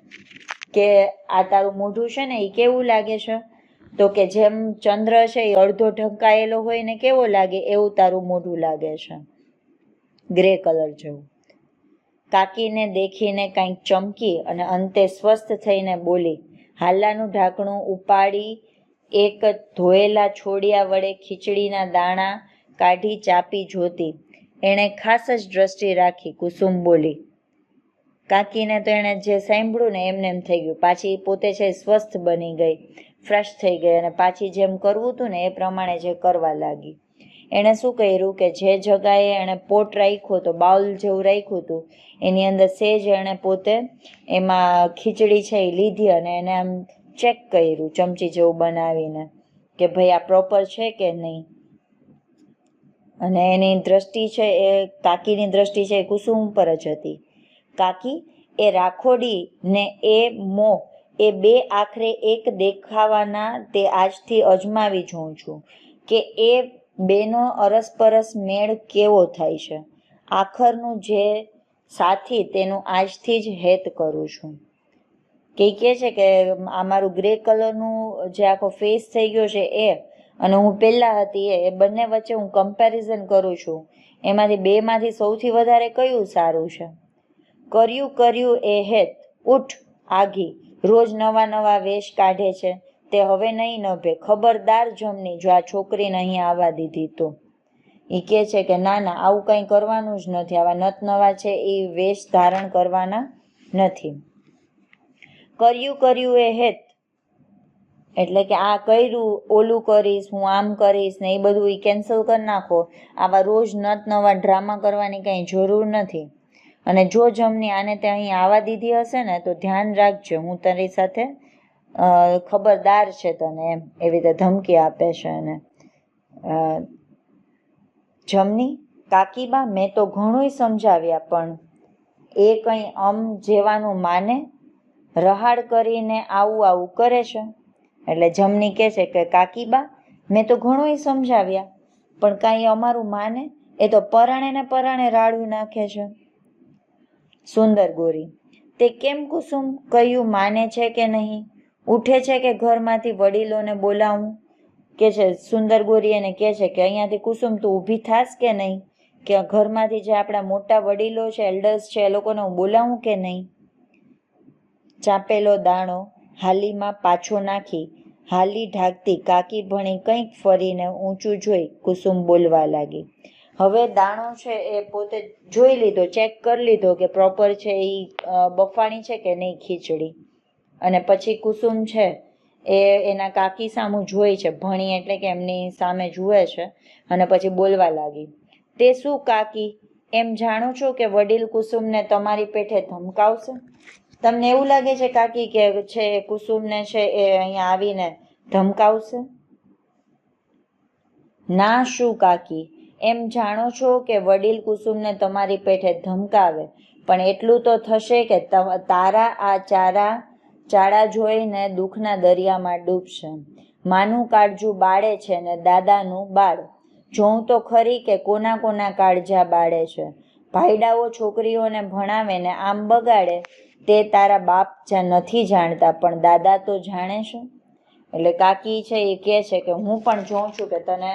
કે આ તારું મોઢું છે ને એ કેવું લાગે છે? તો કે જેમ ચંદ્ર છે એ અડધો ઢંકાયેલો હોય ને કેવો લાગે એવું તારું મોઢું લાગે છે, ગ્રે કલર જેવું. કાકીને દેખીને કંઈક ચમકી અને અંતે સ્વસ્થ થઈને બોલી, હાલાનું ઢાંકણું ઉપાડી એક ધોયેલા છોડિયા વડે ખીચડીના દાણા કાઢી ચાપી જોતી. એણે ખાસ જ દ્રષ્ટિ રાખી. કુસુમ બોલી. કાકીને તો એણે જે સાંભળ્યું ને એમને એમ થઈ ગયું. પાછી પોતે છે સ્વસ્થ બની ગઈ, ફ્રેશ થઈ ગઈ અને પાછી જેમ કરવું હતું ને એ પ્રમાણે જે કરવા લાગી. એણે શું કર્યું કે જે જગાએ એણે પોટ રાખ્યો તો બાઉલ જેવું રાખ્યું હતું એની અંદર સેજ એણે પોતે એમાં ખીચડી છે એ લીધી અને એને આમ ચેક કર્યું ચમચી જેવું બનાવીને કે ભાઈ આ પ્રોપર છે કે નહીં. અને એની દ્રષ્ટિ છે એ કાકીની દ્રષ્ટિ છે એ કુસુમ ઉપર જ હતી. કાકી એ રાખોડી ને એ મોં એ બે આખરે એક દેખાવાના તે આજથી અજમાવી જોઉં છું કે એ બેનો અરસપરસ મેળ કેવો થાય છે. આખરનું જે સાથી તેનું આજથી જ હેત કરું છું. કે કહે છે કે આ મારું ગ્રે કલરનું જે આખો ફેસ થઈ ગયો છે એ અને હું પહેલાં હતી એ બંને વચ્ચે હું કમ્પેરિઝન કરું છું. એમાંથી બેમાંથી સૌથી વધારે કયું સારું છે? કર્યું એ હેત ઉઠ આઘી, રોજ નવા વેશ કાઢે છે તે હવે નહીં નભે. ખબરદાર જમની જો આ છોકરીને અહીં આવવા દીધી તો. એ કહે છે કે ના આવું કંઈ કરવાનું જ નથી, આવા નત નવા છે એ વેશ ધારણ કરવાના નથી. કર્યું એ હેત એટલે કે આ કર્યું, ઓલું કરીશ, હું આમ કરીશ ને એ બધું એ કેન્સલ કરી નાખો. આવા રોજ નત નવા ડ્રામા કરવાની કંઈ જરૂર નથી. અને જો જમની આને તે અહીં આવવા દીધી હશે ને તો ધ્યાન રાખજો, હું તારી સાથે ખબરદાર છે તને, એમ એવી રીતે ધમકી આપે છે. એને જમની કાકીબા મેં તો ઘણુંય સમજાવ્યા પણ એ કંઈ જેવાનું માને, રહાડ કરીને આવું કરે છે. એટલે જમની કહે છે કે કાકીબા મેં તો ઘણુંય સમજાવ્યા પણ કાંઈ અમારું માને, એ તો પરાણે ને પરાણે રાડું નાખે છે. સુંદર ગોરી તે કેમ કુસુમ કયું માને છે કે નહીં? ઉઠે છે કે ઘરમાંથી વડીલોને બોલાવું? કે છે સુંદર ગોરી એને કહે છે કે અહીંયાથી કુસુમ તું ઊભી થાસ કે નહીં? કે ઘરમાંથી જે આપણા મોટા વડીલો છે, એલ્ડર્સ છે, એ લોકોને હું બોલાવું કે નહીં? ચાપેલો દાણો હાલીમાં પાછો નાખી હાલી ઢાંકતી કાકી ભણી કંઈક ફરીને ઊંચું જોઈ કુસુમ બોલવા લાગી. હવે દાણો છે એ પોતે જોઈ લીધો, ચેક કરી લીધો કે પ્રોપર છે એ બફાણી છે કે નહીં ખીચડી. અને પછી કુસુમ છે એ એના કાકી સામું જોઈ છે, ભણી એટલે કે એમની સામે જુએ છે અને પછી બોલવા લાગી. તે શું કાકી, એમ જાણો છો કે વડીલ કુસુમને તમારી પેઠે ધમકાવશે? તમને એવું લાગે છે કાકી કે છે કુસુમને છે એ અહીંયા આવીને ધમકાવશે? ના શું કાકી, એમ જાણો છો કે વડીલ કુસુમને તમારી પેઠે ધમકાવે પણ એટલું તો થશે કે તારા આ ચાળા જોઈને દુઃખના દરિયામાં ડૂબશે. માનું કાળજું બાળે છે ને દાદાનું બાળ. જોઉં તો ખરી કે કોના કોના કાળજા બાળે છે. ભાઈડાઓ છોકરીઓને ભણાવે ને આમ બગાડે તે તારા બાપ નથી જાણતા પણ દાદા તો જાણે છે. એટલે કાકી છે એ કહે છે કે હું પણ જોઉં છું કે તને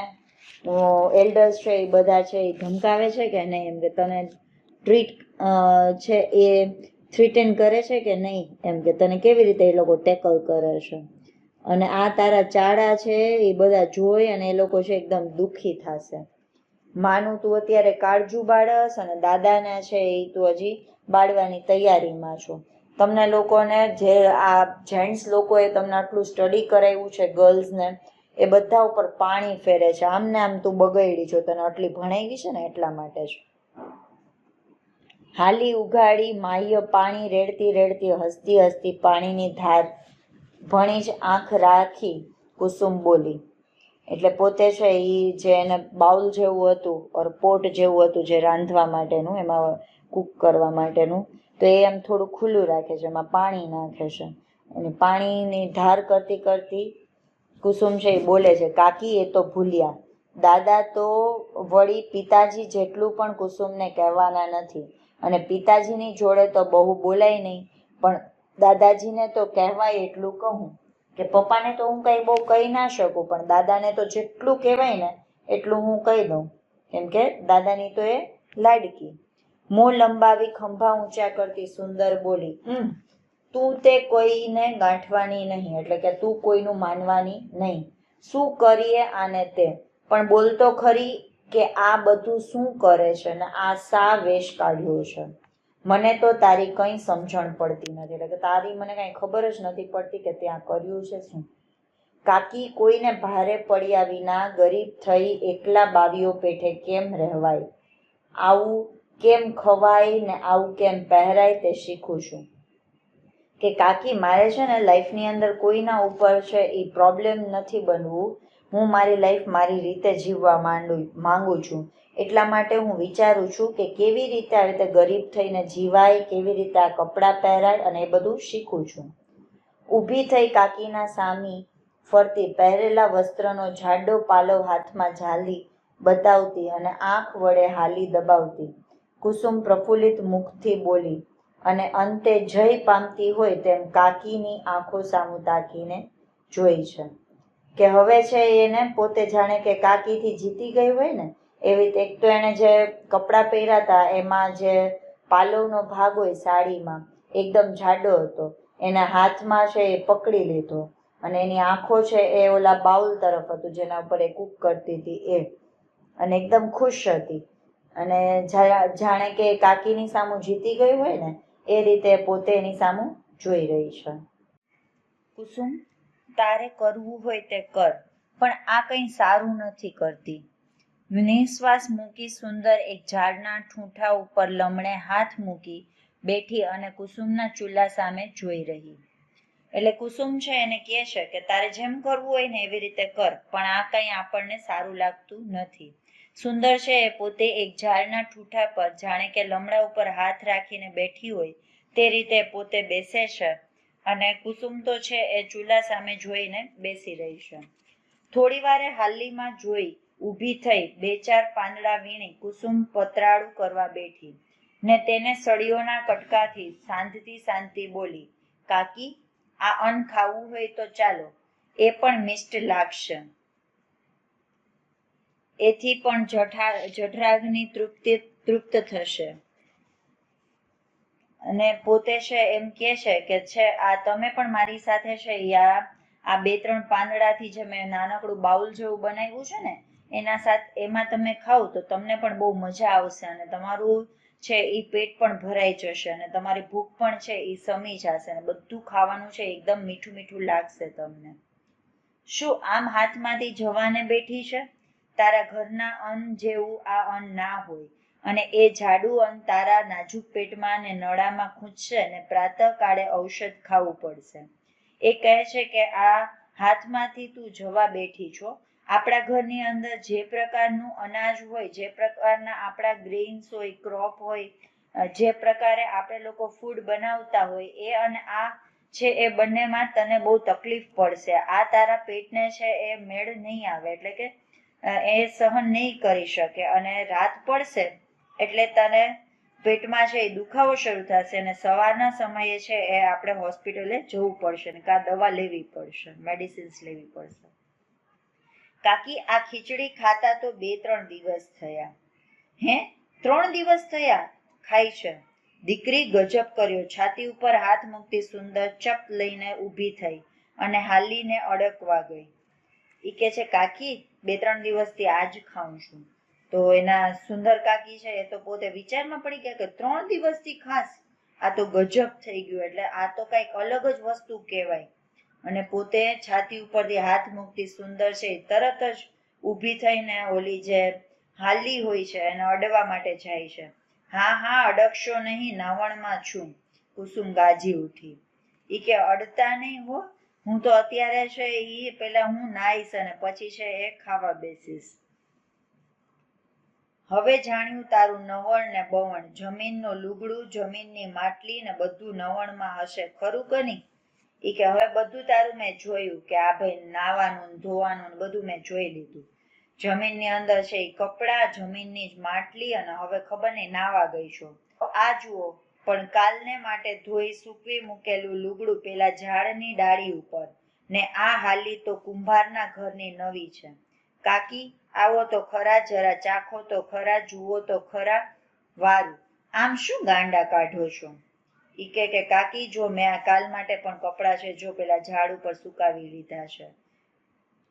એલ્ડર્સ છે એ બધા છે એ ધમકાવે છે કે નહીં, એમ કે તને ટ્રીટ છે એ થ્રીટન કરે છે કે નહીં, એમ કે તને કેવી રીતે એ લોકો ટેકલ કરે છે. અને આ તારા ચાળા છે એ બધા જોઈ અને એ લોકો છે એકદમ દુઃખી થશે. માનું તું અત્યારે કાળજું બાળસ અને દાદાને છે એ તું હજી બાળવાની તૈયારીમાં છો. તમને લોકોને જે આ જેન્ટ્સ લોકોએ તમને આટલું સ્ટડી કરાવ્યું છે ગર્લ્સને, એ બધા ઉપર પાણી ફેરે છે. આમને આમ તું બગડી છો, તને આટલી ભણાવી છે ને એટલા માટે જ. હાલી ઉઘાડી માહ્ય પાણી રેડતી રેડતી હસતી હસતી પાણીની ધાર ભણી જ આંખ રાખી કુસુમ બોલી. એટલે પોતે છે એ જે એને બાઉલ જેવું હતું ઓર પોટ જેવું હતું જે રાંધવા માટેનું, એમાં કૂક કરવા માટેનું, તો એ એમ થોડું ખુલ્લું રાખે છે, એમાં પાણી નાખે છે. અને પાણીની ધાર કરતી કરતી કુસુમ છે એ બોલે છે, કાકી એ તો ભૂલ્યા. દાદા તો વળી પિતાજી જેટલું પણ કુસુમને કહેવાના નથી અને પિતાજીની જોડે તો બહુ બોલાય નહીં, પણ દાદાજીને તો કહેવાય એટલું કહું કે પપ્પાને તો હું કંઈ બહુ કહી ના શકું પણ દાદાને તો જેટલું કહેવાય ને એટલું હું કહી દઉં, કેમ કે દાદાની તો એ લાડકી. મોં લંબાવી ખંભા ઊંચા કરતી સુંદર બોલી, તું તે કોઈને ગાંઠવાની નહીં, એટલે કે તું કોઈનું માનવાની નહીં. શું કરીએ આને તે, પણ બોલતો ખરી કે આ બધું શું કરે છે ને આ શા વેશ કાઢ્યો છે. મને તો તારી કંઈ સમજણ પડતી નથી, એટલે કે તારી મને કાંઈ ખબર જ નથી પડતી કે ત્યાં કર્યું છે શું. કાકી કોઈને ભારે પડ્યા વિના ગરીબ થઈ એકલા બાવીઓ પેઠે કેમ રહેવાય, આવું કેમ ખવાય ને આવું કેમ પહેરાય તે શીખું છું. કે કાકી મારે છે ને લાઈફની અંદર કોઈના ઉપર છે એ પ્રોબ્લેમ નથી બનવું. હું મારી લાઈફ મારી રીતે જીવવા માંગુ છું. એટલા માટે હું વિચારું છું કે કેવી રીતે આવી રીતે ગરીબ થઈને જીવાય, કેવી રીતે આ કપડાં પહેરાય અને એ બધું શીખું છું. ઊભી થઈ કાકીના સામી ફરતી પહેરેલા વસ્ત્રનો જાડો પાલવ હાથમાં ઝાલી બતાવતી અને આંખ વડે હાલી દબાવતી કુસુમ પ્રફુલ્લિત મુખથી બોલી અને અંતે જય પામતી હોય તેમ કાકીની આંખો સામું તાકીને જોઈ છે. કે હવે છે એને પોતે જાણે કે કાકીથી જીતી ગઈ હોય ને એવી રીતે. એક તો એણે જે કપડાં પહેર્યા હતા એમાં જે પાલવનો ભાગ હોય સાડીમાં એકદમ જાડો હતો, એના હાથમાં છે એ પકડી લીધો અને એની આંખો છે એ ઓલા બાઉલ તરફ હતું જેના ઉપર એ કૂક કરતી હતી એ, અને એકદમ ખુશ હતી અને જાણે કે કાકીની સામું જીતી ગઈ હોય ને એ રીતે પોતે એની સામું જોઈ રહી છે. કુસુમ, તારે કરવું હોય તે કર, પણ આ કંઈ સારું નથી કરતી. નિશ્વાસ મૂકી સુંદર એક ઝાડના ઠૂંઠા ઉપર લમણે હાથ મૂકી બેઠી અને કુસુમના ચૂલા સામે જોઈ રહી. એટલે કુસુમ છે એને કહે છે કે તારે જેમ કરવું હોય ને એવી રીતે કર, પણ આ કંઈ આપણને સારું લાગતું નથી. સુંદર છે એ પોતે એક ઝાડના ઠૂઠા પર જાણે કે લમડા ઉપર હાથ રાખીને બેઠી હોય તે રીતે પોતે બેસે છે અને કુસુમ તો છે એ ચૂલા સામે જોઈને બેસી રહી છે. થોડી વારે હાલીમાં જોઈ ઊભી થઈ 2-4 પાંદડા વીણી કુસુમ પતરાળું કરવા બેઠી ને તેને સળીઓના કટકાથી શાંતિ બોલી, કાકી આ અન્ન ખાવું હોય તો ચાલો, એ પણ મિષ્ટ લાગશે. એથી પણ જઠરાગ્નિ તૃપ્ત થશે. અને પોતે છે એમ કહે છે કે છે આ તમે પણ મારી સાથે છે આ 2-3 પાંદડાથી જે મેં નાનકડું બાઉલ જેવું બનાવ્યું છે ને એમાં તમે ખાવ તો તમને પણ બહુ મજા આવશે અને તમારું છે એ પેટ પણ ભરાઈ જશે અને તમારી ભૂખ પણ છે એ શમી જશે અને બધું ખાવાનું છે એકદમ મીઠું મીઠું લાગશે તમને. શું આમ હાથમાંથી જવાને બેઠી છે? તારા ઘરના અન્ન જેવું આ અન્ન ના હોય અને એ જાડુ અંગ તારા નાજુક પેટમાં અને નળામાં ખૂંચશે અને પ્રાતઃકાળે ઔષધ ખાવું પડશે. એ કહે છે કે આ હાથમાંથી તું જવા બેઠી છો. આપણા ઘરની અંદર જે પ્રકારનું અનાજ હોય, જે પ્રકારના આપણા ગ્રેઇન્સ હોય, ક્રોપ હોય, જે પ્રકારે આપણે લોકો ફૂડ બનાવતા હોય, એ અને આ છે એ બંનેમાં તને બહુ તકલીફ પડશે. આ તારા પેટને છે એ મેળ નહીં આવે, એટલે કે એ સહન નહીં કરી શકે અને રાત પડશે એટલે તને પેટમાં છે એ દુખાવો શરૂ થશે અને સવારના સમયે છે એ આપણે હોસ્પિટલે જવું પડશે ને કાં દવા લેવી પડશે, મેડિસિન્સ લેવી પડશે. કાકી આ ખીચડી ખાતા તો 2-3 દિવસ થયા. હે 3 દિવસ થયા ખાય છે? દીકરી ગજબ કર્યો. છાતી ઉપર હાથ મૂકતી સુંદર ચપ લઈને ઊભી થઈ અને હાલીને અડકવા ગઈ. એ કે છે કાકી 2-3 દિવસથી આ જ ખાઉં છું. તો એના સુંદર કાકી છે એ તો પોતે વિચારમાં પડી ગયા કે 3 દિવસથી ખાસ, આ તો ગજબ થઈ ગયું, એટલે આ તો કંઈક અલગ જ વસ્તુ કહેવાય. અને પોતે છાતી ઉપરથી હાથ મૂકતી સુંદર છે તરત જ ઊભી થઈને ઓલી જે હાલી હોય છે એને અડવા માટે જાય છે. હા હા અડકશો નહીં, નાવણમાં છું, કુસુમ ગાજી ઉઠી. એ કે અડતા નહીં હો, હું તો અત્યારે છે એ પેલા હું નાઈશ અને પછી છે એ ખાવા બેસીશ. હવે જાણ્યું તારું નવણ ને બવણ, જમીનનું લુગડું, જમીનની માટલી ને બધું નવણમાં હશે, ખરું કે નહીં? એ કે હવે બધું તારું મેં જોયું કે આ ભાઈ નાવાનું ધોવાનું બધું મેં જોઈ લીધું. જમીનની અંદર છે એ કપડાં, જમીનની જ માટલી અને હવે ખબર નહીં નાવા ગઈ છો. આ જુઓ પણ કાલને માટે ધોઈ સૂકવી મૂકેલું લુગડું પેલા ઝાડની ડાળી ઉપર, ને આ હાલી તો કુંભારના ઘરની નવી છે. કાકી આવો તો ખરા, જરા ચાખો તો ખરા, જુઓ તો ખરા વારું, આમ શું ગાંડા કાઢો છો? ઈ કે કાકી જો મેં આ કાલ માટે પણ કપડાં છે જો પેલા ઝાડ ઉપર સુકાવી લીધા છે,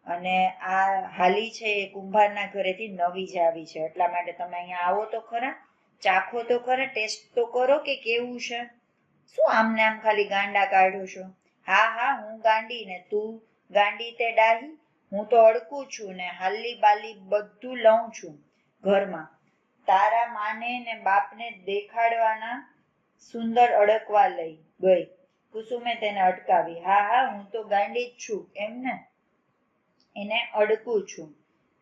અને આ હાલી છે એ કુંભારના ઘરેથી નવી જ આવી છે, એટલા માટે તમે અહીંયા આવો તો ખરા, ચાખો તો ખરા, ટેસ્ટ તો કરો કે કેવું છે. શું આમને આમ ખાલી ગાંડા કાઢો છો? હા હા હું ગાંડી ને તું ગાંડી તે ડાહી, હું તો અડકું છું ને હાલી બાલી બધું લઉં છું ઘરમાં. તારા માને ને બાપને દેખાડવાના સુંદર અડકવા લઈ ગઈ. કુસુમે તેને અટકાવી. હા હા હું તો ગાંડી જ છું એમ ને, એને અડકું છું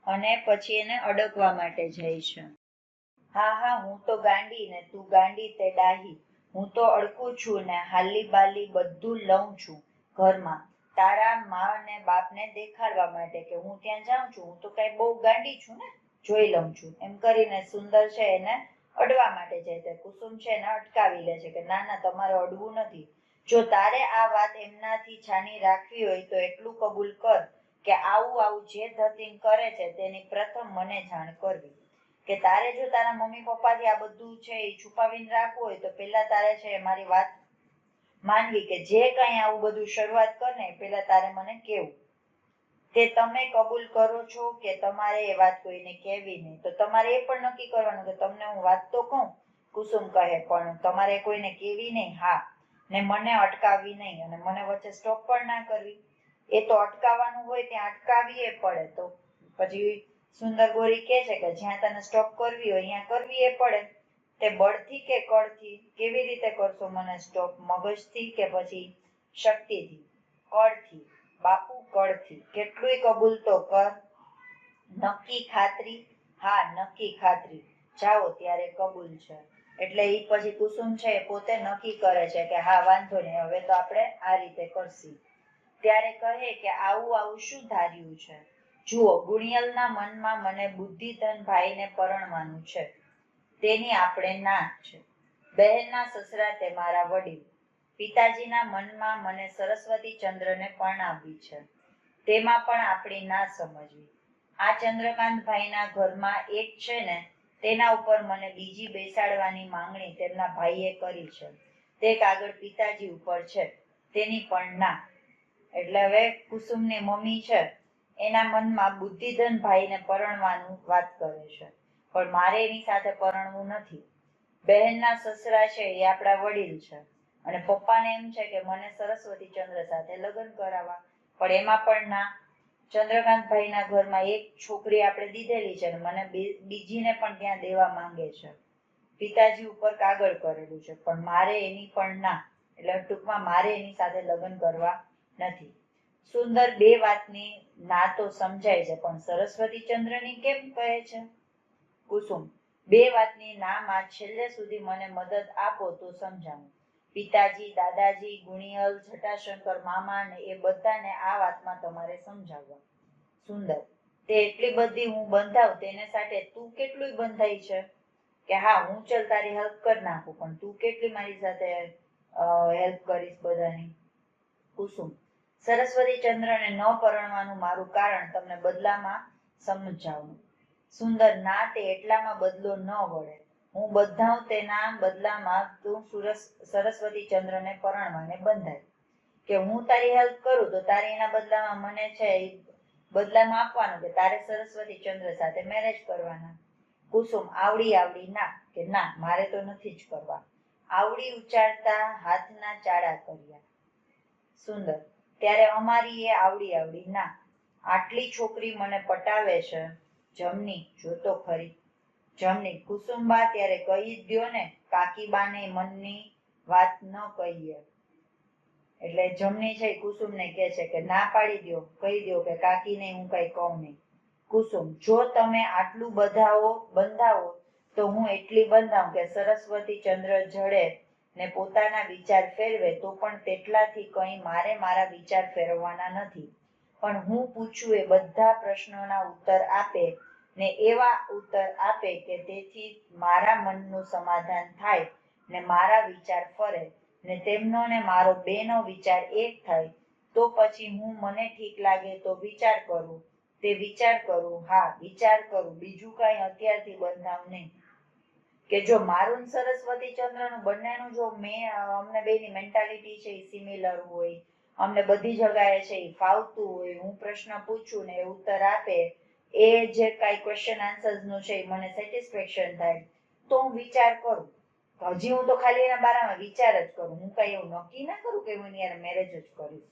અને પછી એને અડકવા માટે જાય છે. હા હા હું તો ગાંડી ને તું ગાંડી તે ડાહી, હું તો અડકું છું ને હાલી બાલી બધું લઉં છું ઘરમાં. તારા મા ને બાપને દેખાડવા માટે કે હું ત્યાં જાઉં છું, હું તો કઈ બહુ ગાંડી છું ને, જોઈ લઉં છું. એમ કરીને સુંદર છે એને અડવા માટે જાય છે. કુસુમ છે એને અટકાવી લે છે કે ના ના તમારે અડવું નથી. જો તારે આ વાત એમનાથી છાની રાખવી હોય તો એટલું કબૂલ કર કે આવું આવું જે ધતિંગ કરે છે તેની પ્રથમ મને જાણ કરવી. કે તારે જો તારા મમ્મી પપ્પાથી આ બધું છે એ છુપાવીને રાખવું હોય તો પેલા તારે છે મારી વાત માનવી કે જે કંઈ આવું બધું શરૂઆત કરે પેલા તારે મને કહેવું. તે તમે કબૂલ કરો છો કે તમારે એ વાત કોઈને કહેવી નહીં? તો તમારે એ પણ નક્કી કરવાનું કે તમને હું વાત તો કહું. કુસુમ કહે પણ તમારે કોઈને કહેવી નહીં. હા, ને મને અટકાવવી નહીં અને મને વચ્ચે સ્ટોપ પણ ના કરવી. એ તો અટકાવવાનું હોય ત્યાં અટકાવીએ પડે. તો પછી સુંદર ગોરી કહે છે કે જ્યાં તને સ્ટોપ કરવી હોય અહીંયા કરવી એ પડે. તે બળથી કે કળથી? કેવી રીતે કરશો મને સ્ટોપ? મગજથી કે પછી શક્તિથી? કળથી બાપુ, કળથી. કેટલુંય કબૂલ તો કર. નક્કી ખાતરી? હા નક્કી ખાતરી. જાઓ ત્યારે કબૂલ છે. એટલે એ પછી કુસુમ છે એ પોતે નક્કી કરે છે કે હા વાંધો નહીં, હવે તો આપણે આ રીતે કરશી. ત્યારે કહે કે આવું આવું શું ધાર્યું છે? જુઓ ગુણિયલના મનમાં મને બુદ્ધિધન ભાઈને પરણવાનું છે, તેની આપણે ના છે. બહેનના સસરા તે મારા વડીલ. પિતાજીના મનમાં મને સરસ્વતી ચંદ્રને પરણાવવી છે, તેમાં પણ આપણી ના સમજવી. આ ચંદ્રકાંતભાઈના ઘરમાં એક છે ને તેના ઉપર મને બીજી બેસાડવાની માંગણી તેમના ભાઈએ કરી છે, તે કાગળ પિતાજી ઉપર છે, તેની પણ ના. એટલે હવે કુસુમની મમ્મી છે એના મનમાં બુદ્ધિધન ભાઈને પરણવાનું વાત કરે છે, પણ મારે એની સાથે પરણવું નથી. બહેનના સસરા છે એ આપણા વડીલ છે અને પપ્પાને એમ છે કે મને સરસ્વતી ચંદ્ર સાથે લગ્ન કરાવવા, પણ એમાં પણ ના. ચંદ્રકાંતભાઈના ઘરમાં એક છોકરી આપણે દીધેલી છે ને મને બીજીને પણ ત્યાં દેવા માંગે છે. પિતાજી ઉપર કાગળ કરેલું છે પણ મારે એની પણ ના, એટલે ટૂંકમાં મારે એની સાથે લગ્ન કરવા નથી. સુંદર, બે વાતની ના તો સમજાય છે પણ સરસ્વતીચંદ્રની કેમ કહે છે? કુસુમ, બે વાતની ના માં છેલ્લે સુધી મને મદદ આપો તો સમજાવું. પિતાજી, દાદાજી, ગુણિયલ, જટાશંકર મામા ને એ બધાને આ વાતમાં તમારે સમજાવવા. સુંદર, તે એટલી બધી હું બંધાવ તેને સાથે તું કેટલું બંધાઈ છે? કે હા, હું ચલ તારી હેલ્પ કરી નાખું પણ તું કેટલી મારી સાથે હેલ્પ કરીશ બધાની? કુસુમ, સરસ્વતીચંદ્રને ન પરણવાનું મારું કારણ તમને બદલામાં સમજાવું. સુંદર, ના તે એટલામાં બદલો ન વળે. હું બંધાવ તેના બદલામાં તું સરસ્વતીચંદ્રને પરણવાને બંધાય. કે હું તારી હેલ્પ કરું તો તારે એના બદલામાં મને છે બદલામાં આપવાનું કે તારે સરસ્વતીચંદ્ર સાથે મેરેજ કરવાના. કુસુમ, આવડી ના, કે ના મારે તો નથી જ કરવા. આવડી ઉચ્ચારતા હાથના ચાળા કર્યા. સુંદર, ત્યારે અમારી એ આવડી ના. આટલી છોકરી મને પટાવે છે. જમની, જોતો ખરી. જમની, કુસુમબા ત્યારે કહી દ્યો ને, કાકીબાને મનની વાત ન કહીએ. એટલે જમની છે કુસુમને કહે છે કે ના પાડી દ્યો, કહી દ્યો કે કાકીને હું કઈ કહું નહીં. કુસુમ, જો તમે આટલું બંધાવો તો હું એટલી બંધાવું કે સરસ્વતીચંદ્ર જડે ને પોતાના વિચાર ફેરવે તો પણ તેટલાથી કંઈ મારે મારા વિચાર ફેરવવાના નથી. પણ હું પૂછું એ બધા પ્રશ્નોના ઉત્તર આપે ને એવા ઉત્તર આપે કે તેથી મારા મનનું સમાધાન થાય ને મારા વિચાર ફરે ને તેમનો ને મારો બેનો વિચાર એક થાય તો પછી હું મને ઠીક લાગે તો વિચાર કરું, તે વિચાર કરું, હા વિચાર કરું, બીજું કાંઈ અત્યારથી બંધાવ નહીં. કે જો મારું ને સરસ્વતીચંદ્રનું બંનેનું જો અમને બેની મેન્ટાલિટી છે એ સિમિલર હોય, અમને બધી જગાએ છે એ ફાવતું હોય, હું પ્રશ્ન પૂછું ને એ ઉત્તર આપે, એ જે કાંઈ ક્વેશ્ચન આન્સર્સ નું છે એ મને સેટિસ્ફેક્શન થાય તો હું વિચાર કરું. હજી હું તો ખાલી એના બારામાં વિચાર જ કરું, હું કઈ એવું નક્કી ના કરું કે હું એની યાર મેરેજ જ કરીશ.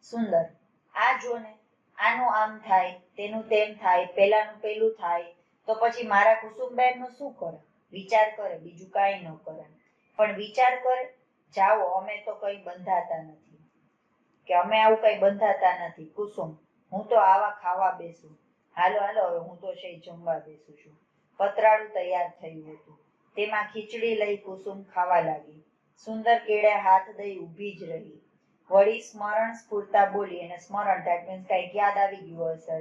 સુંદર, આ જો ને, આનું આમ થાય, તેનું તેમ થાય, પેલાનું પેલું થાય તો પછી મારા કુસુમબેન નું શું કરે? વિચાર કરે, બીજું કાંઈ ન કરે. પણ વિચાર કરે, જાઓ અમે તો કઈ બંધાતા નથી, કે અમે આવું કઈ બંધાતા નથી. કુસુમ, હું તો આવા ખાવા બેસું. હાલો હાલો હવે હું તો છે જમવા બેસું છું. પતરાળું તૈયાર થયું હતું, તેમાં ખીચડી લઈ કુસુમ ખાવા લાગી. સુંદર કેળે હાથ દઈ ઊભી જ રહી. વળી સ્મરણ સ્ફૂરતા બોલી, અને સ્મરણ ધેટ મીન્સ કંઈક યાદ આવી ગયું હશે.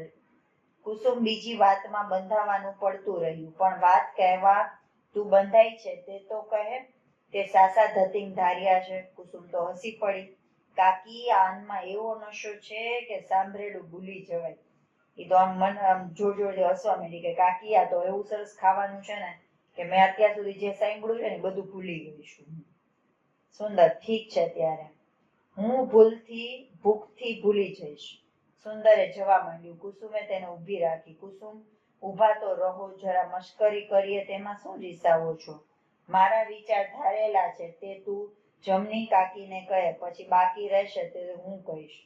કુસુમ બીજી વાતમાં બંધાવાનું પડતું રહ્યું, પણ વાત કહેવા તું બંધાઈ છે તે તો કહે, તે સાસા ધતિંગ ધાર્યા છે. કુસુમ તો હસી પડી. કાકી, આનમાં એવો નશો છે કે સાંભળેલું ભૂલી જવાય. એ તો આમ જોર જોરથી હસવા માંડી કે કાકી આ તો એવું સરસ ખાવાનું છે ને કે મેં અત્યાર સુધી જે સાંભળ્યું છે ને બધું ભૂલી ગઈ છું. સુંદર, ઠીક છે ત્યારે હું ભૂખથી ભૂલી જઈશ. સુંદરે જવા માંડ્યું. કુસુમે તેને ઊભી રાખી. કુસુમ, ઊભા તો રહો, જરા મશ્કરી કરીએ તેમાં શું રીસાવો છો? મારા વિચાર ધારેલા છે તે તું જમની કાકીને કહે, પછી બાકી રહેશે તે હું કહીશ.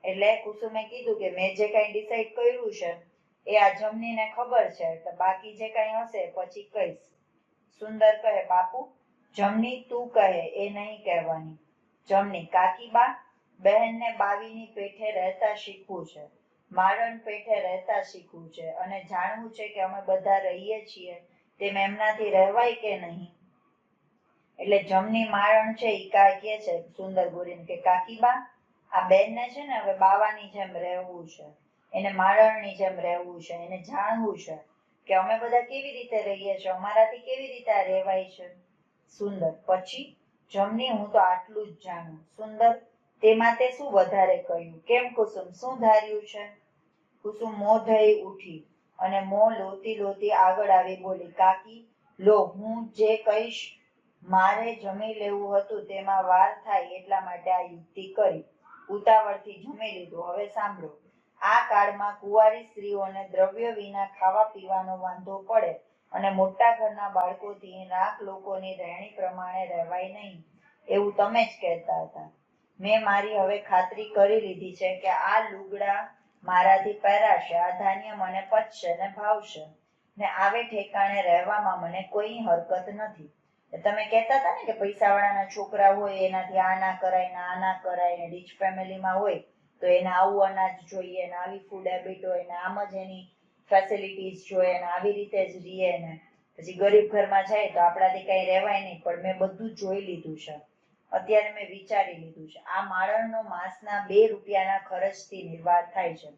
એટલે કુસુમે કીધું કે મેં જે કાંઈ ડિસાઈડ કર્યું છે એ આ જમનીને ખબર છે, એટલે બાકી જે કાંઈ હશે પછી કહીશ. સુંદર કહે, બાપુ, જમની તું કહે એ નહીં કહેવાની. જમની, કાકીબા, બહેનને બાવીની પેઠે રહેતા શીખવું છે, મારણ પેઠે રહેતા શીખવું છે, અને જાણવું છે કે અમે બધા રહીએ છીએ તેમ એમનાથી રહેવાય કે નહીં. એટલે જમની મારણ છે ઈ કહે છે સુંદર બોલીને કે કાકીબા, આ બેનને છે ને હવે બાવાની જેમ રહેવું છે, એને મારણની જેમ રહેવું છે, એને જાણવું છે કે અમે બધા કેવી રીતે રહીએ છીએ, અમારાથી કેવી રીતે આ રહેવાય છે. સુંદર, પછી જમની, હું તો આટલું જ જાણું. સુંદર, તેમાં તે શું વધારે કહ્યું? કેમ કુસુમ, શું ધાર્યું છે? કુસુમ મોં થઈ ઉઠી અને મોં લોતી આગળ આવી બોલી, કાકી, લો હું જે કહીશ મારે જમી લેવું હતું તેમાં વાર થાય એટલા માટે આ યુક્તિ કરી. ઉતાવળથી જમી લીધું. હવે સાંભળો, આ કાળમાં કુંવારી સ્ત્રીઓને દ્રવ્ય વિના ખાવા પીવાનો વાંધો પડે અને મોટા ઘરના બાળકોથી નાક લોકોની રહેણી પ્રમાણે રહેવાય નહીં એવું તમે જ કહેતા હતા. મેં મારી હવે ખાતરી કરી લીધી છે કે આ લુગડા મારાથી પહેરાશે, આ ધાન્ય મને પચશે ને ભાવશે, ને આવે ઠેકાણે રહેવામાં મને કોઈ હરકત નથી. તમે કહેતા હતા ને કે પૈસાવાળાના છોકરા હોય એનાથી આ ના કરાય ને આ ના કરાય, ને રીચ ફેમિલીમાં હોય તો એને આવું અનાજ જોઈએ ને આવી ફૂડ હેબિટ હોય ને આમ જ એની ફેસિલિટીઝ જોઈએ ને આવી રીતે જ રહીએ ને પછી ગરીબ ઘરમાં જાય તો આપણાથી કઈ રહેવાય નહીં. પણ મેં બધું જોઈ લીધું છે. અત્યારે મેં વિચારી લીધું છે, આ માળણનો માસના 2 રૂપિયાના ખર્ચથી નિર્વાહ થાય છે.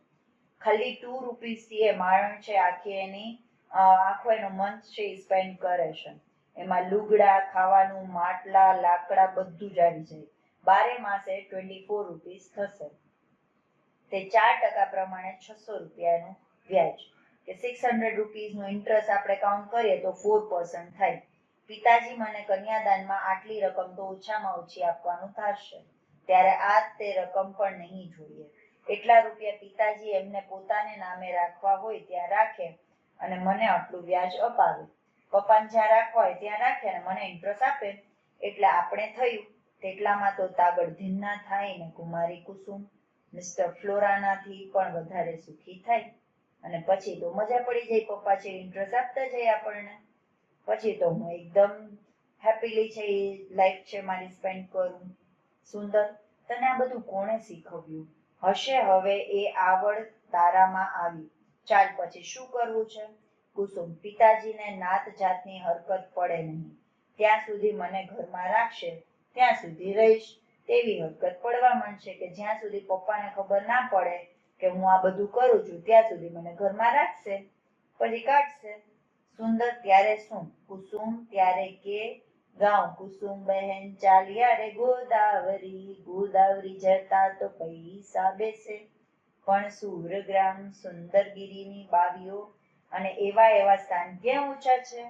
ખાલી 2 રૂપીસથી એ માળણ છે આખી એની આખો એનો મંથ છે એ સ્પેન્ડ કરે છે. એમાં લુગડા, ખાવાનું, માટલા, લાકડા બધું જ આવી જાય. 12 માસે 24 રૂપીસ થશે. તે 4% પ્રમાણે 600 રૂપિયાનું વ્યાજ કે 600 રૂપીસનું ઇન્ટરેસ્ટ આપણે કાઉન્ટ કરીએ તો 4% થાય. પિતાજી મને કન્યાદાનમાં આટલી રકમ તો ઓછામાં ઓછી આપવાનું થશે. ત્યારે આ તે રકમ પણ નહીં જોઈએ. એટલા રૂપિયા પિતાજી એમને પોતાને નામે રાખવા હોય ત્યાં રાખે અને મને આટલું વ્યાજ અપાવે. પપ્પાને જ્યાં રાખવા હોય ત્યાં રાખે અને મને ઇન્ટરેસ્ટ આપે. એટલે આપણે થયું તેટલામાં તો તાગડ ધીન્ના થાય ને કુમારી કુસુમ મિસ્ટર ફ્લોરાનાથી પણ વધારે સુખી થાય. અને પછી તો મજા પડી જાય, પપ્પા છે ઇન્ટરેસ્ટ આપતા જાય આપણને. પછી તો હું એકદમ હેપીલી છે એ લાઈફ છે મારી સ્પેન્ડ કરું. સુંદર, તને આ બધું કોણે શીખવ્યું હશે? હવે એ આવડ તારામાં આવી. ચાલ પછી શું કરવું છે? કુસુમ, પિતાજીને નાત જાતની હરકત પડે નહીં ત્યાં સુધી મને ઘરમાં રાખશે ત્યાં સુધી રહીશ. તેવી હરકત પડવા માંડશે કે જ્યાં સુધી પપ્પાને ખબર ના પડે કે હું આ બધું કરું છું ત્યાં સુધી મને ઘરમાં રાખશે, પછી કાઢશે. સુંદર, ત્યારે શું? કુસુમ, ત્યારે કે ગાઉં કુસુમ બહેન ચાલ્યા રે ગોદાવરી, ગોદાવરી જતા તો પૈસા બેસે. પણ સુરગ્રામ સુંદરગીરીની બાવીઓ અને એવા સ્થાન ક્યાં ઊંચા છે?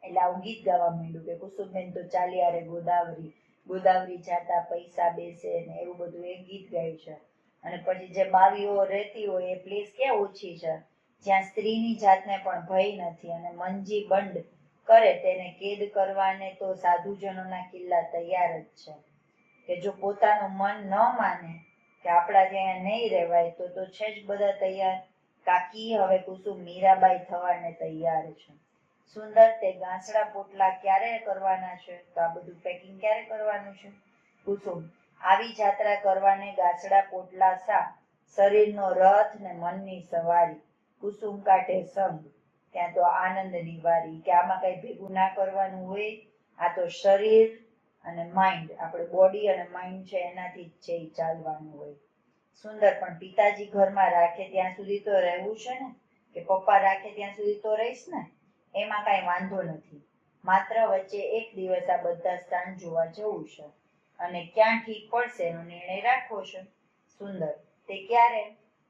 એટલે આવું ગીત ગાવા માંડ્યું કે કુસુમબેન તો ચાલ્યા રે ગોદાવરી, ગોદાવરી જાતા પૈસા બેસે ને એવું બધું એ ગીત ગાય છે. અને પછી જે બાવીઓ રહેતી હોય એ પ્લેસ ક્યાં ઓછી છે? જ્યાં સ્ત્રીની જાતને પણ ભય નથી અને મંજી બંડ કરે તેને કેદ કરવાને તો સાધુજનોના કિલ્લા તૈયાર જ છે. કે જો પોતાનું મન ન માને કે આપણા ત્યાં નહીં રહેવાય તો છે જ બધા તૈયાર. કાકી, હવે કુસુમ મીરાબાઈ થવાને તૈયાર છે. સુંદર, તે ગાંસડા પોટલા ક્યારે કરવાના છે? તો આ બધું પેકિંગ ક્યારે કરવાનું છે? કુસુમ, આવી જાત્રા કરવાને ગાંસડા પોટલા સા, શરીરનો રથ ને મનની સવારી. કુસુમ કાઢે સંગ, ત્યાં તો આનંદની વારી. કે આમાં કઈ ભેગું ના કરવાનું હોય, આ તો શરીર અને માઇન્ડ, આપણે બોડી અને માઇન્ડ છે એનાથી જ છે ચાલવાનું હોય. સુંદર, પણ પિતાજી ઘરમાં રાખે ત્યાં સુધી તો રહેવું છે ને? કે પપ્પા રાખે ત્યાં સુધી તો રહીશ ને? એમાં કાંઈ વાંધો નથી. માત્ર વચ્ચે એક દિવસ આ બધા સ્થાન જોવા જવું છે અને ક્યાં ઠીક પડશે એનો નિર્ણય રાખવો છે. સુંદર, તે ક્યારે?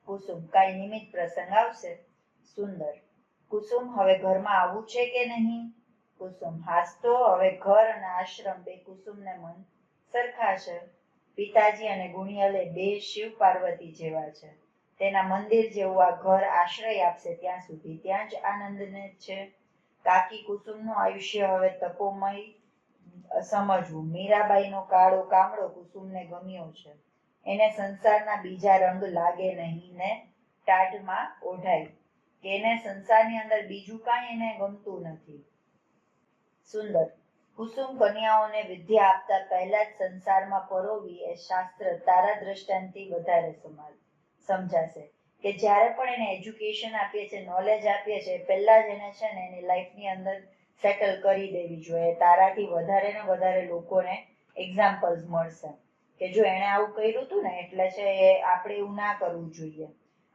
કુસુમ, કાંઈ નિમિત્ત પ્રસંગ આવશે. સુંદર, કુસુમ, હવે ઘરમાં આવવું છે કે નહીં? કુસુમ, હાસ તો હવે ઘર અને આશ્રમ બે કુસુમને મન સરખા છે. પિતાજી અને ગુણિયલે 2 શિવ પાર્વતી જેવા છે. તેના મંદિર જેવું આ ઘર આશ્રય આપશે ત્યાં સુધી ત્યાં જ આનંદને છે. કાકી, કુસુમનું આયુષ્ય હવે તપોમય સમજવું. મીરાબાઈનો કાળો કામળો કુસુમને ગમ્યો છે. એને સંસારના બીજા રંગ લાગે નહીં ને ટાઢમાં ઓઢાય. કે એને સંસારની અંદર બીજું કાંઈ એને ગમતું નથી. સુંદર, કુસુમ કન્યાઓને વિદ્યા આપતા પહેલા જ સંસારમાં પરોવી એ શાસ્ત્ર તારા દ્રષ્ટાંતથી વધારે સમજાશે. કે જ્યારે પણ એને એજ્યુકેશન આપીએ છીએ, નોલેજ આપીએ છીએ, પહેલા જ એને છે ને એની લાઈફની અંદર સેટલ કરી દેવી જોઈએ. તારાથી વધારે ને વધારે લોકોને એક્ઝામ્પલ્સ મળશે કે જો એણે આવું કર્યું હતું ને એટલે છે એ આપણે એવું ના કરવું જોઈએ.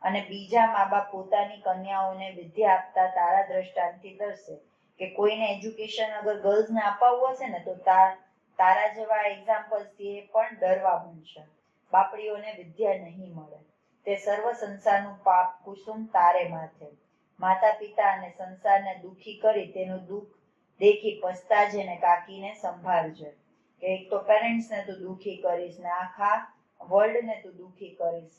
અને બીજા મા બાપ પોતાની કન્યાઓને વિદ્યા આપતા તારા દ્રષ્ટાંતથી ડરશે. કે કોઈને એજ્યુકેશન અગર ગર્લ્સને અપાવવું હશે ને તો તારા જેવા એક્ઝામ્પલ્સથી એ પણ ડરવા માંડશે. બાપડીઓને વિદ્યા નહીં મળે. તે સર્વ સંસારનું પાપ કુસુમ તારે માથે. માતા પિતા અને સંસારને દુઃખી કરી તેનું દુઃખ દેખી પસ્તાજે ને કાકીને સંભાળજે. કે એક તો પેરેન્ટ્સને તું દુઃખી કરીશ ને આખા વર્લ્ડને તું દુઃખી કરીશ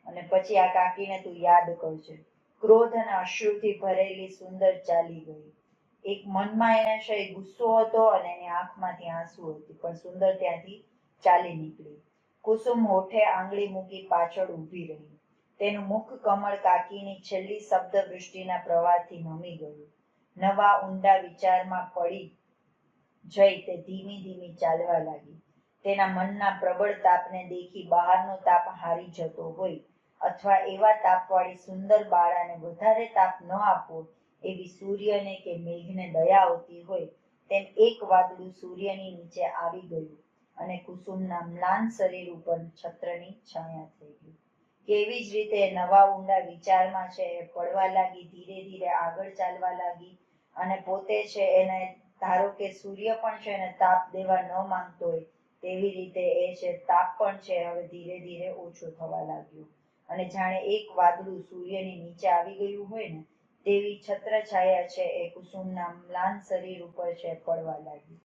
અને પછી આ કાકીને તું યાદ કરજે. ક્રોધ અને અશ્રુથી ભરેલી સુંદર ચાલી ગઈ. એક મનમાં એને છે ગુસ્સો હતો અને એની આંખમાંથી આંસુ હતી, પણ સુંદર ત્યાંથી ચાલી નીકળી. કુસુમ હોઠે આંગળી મૂકી પાછળ ઊભી રહી. તેનું મુખ કમળ કાકીની છેલ્લી શબ્દવૃષ્ટિના પ્રવાહથી નમી ગયું. નવા ઊંડા વિચારમાં પડી જઈ તે ધીમી ધીમી ચાલવા લાગી. તેના મનના પ્રબળ તાપને દેખી બહારનો તાપ હારી જતો હોય, અથવા એવા તાપવાળી સુંદર બાળાને વધારે તાપ ન આપવો એવી સૂર્યને કે મેઘને દયા આવતી હોય, તેમ એક વાદળું સૂર્યની નીચે આવી ગયું અને કુસુમના મ્લાન શરીર ઉપર છત્રની છાયા થઈ ગઈ. કેવી જ રીતે નવા ઊંડા વિચારમાં છે એ પડવા લાગી, ધીરે ધીરે આગળ ચાલવા લાગી અને પોતે છે એને ધારો કે સૂર્ય પણ છે એને તાપ દેવા ન માંગતો હોય તેવી રીતે એ છે તાપ પણ છે હવે ધીરે ધીરે ઓછો થવા લાગ્યો અને જાણે એક વાદળું સૂર્યની નીચે આવી ગયું હોય ને તેવી છત્રછાયા છે એ કુસુમના મ્લાન શરીર ઉપર છે પડવા લાગી.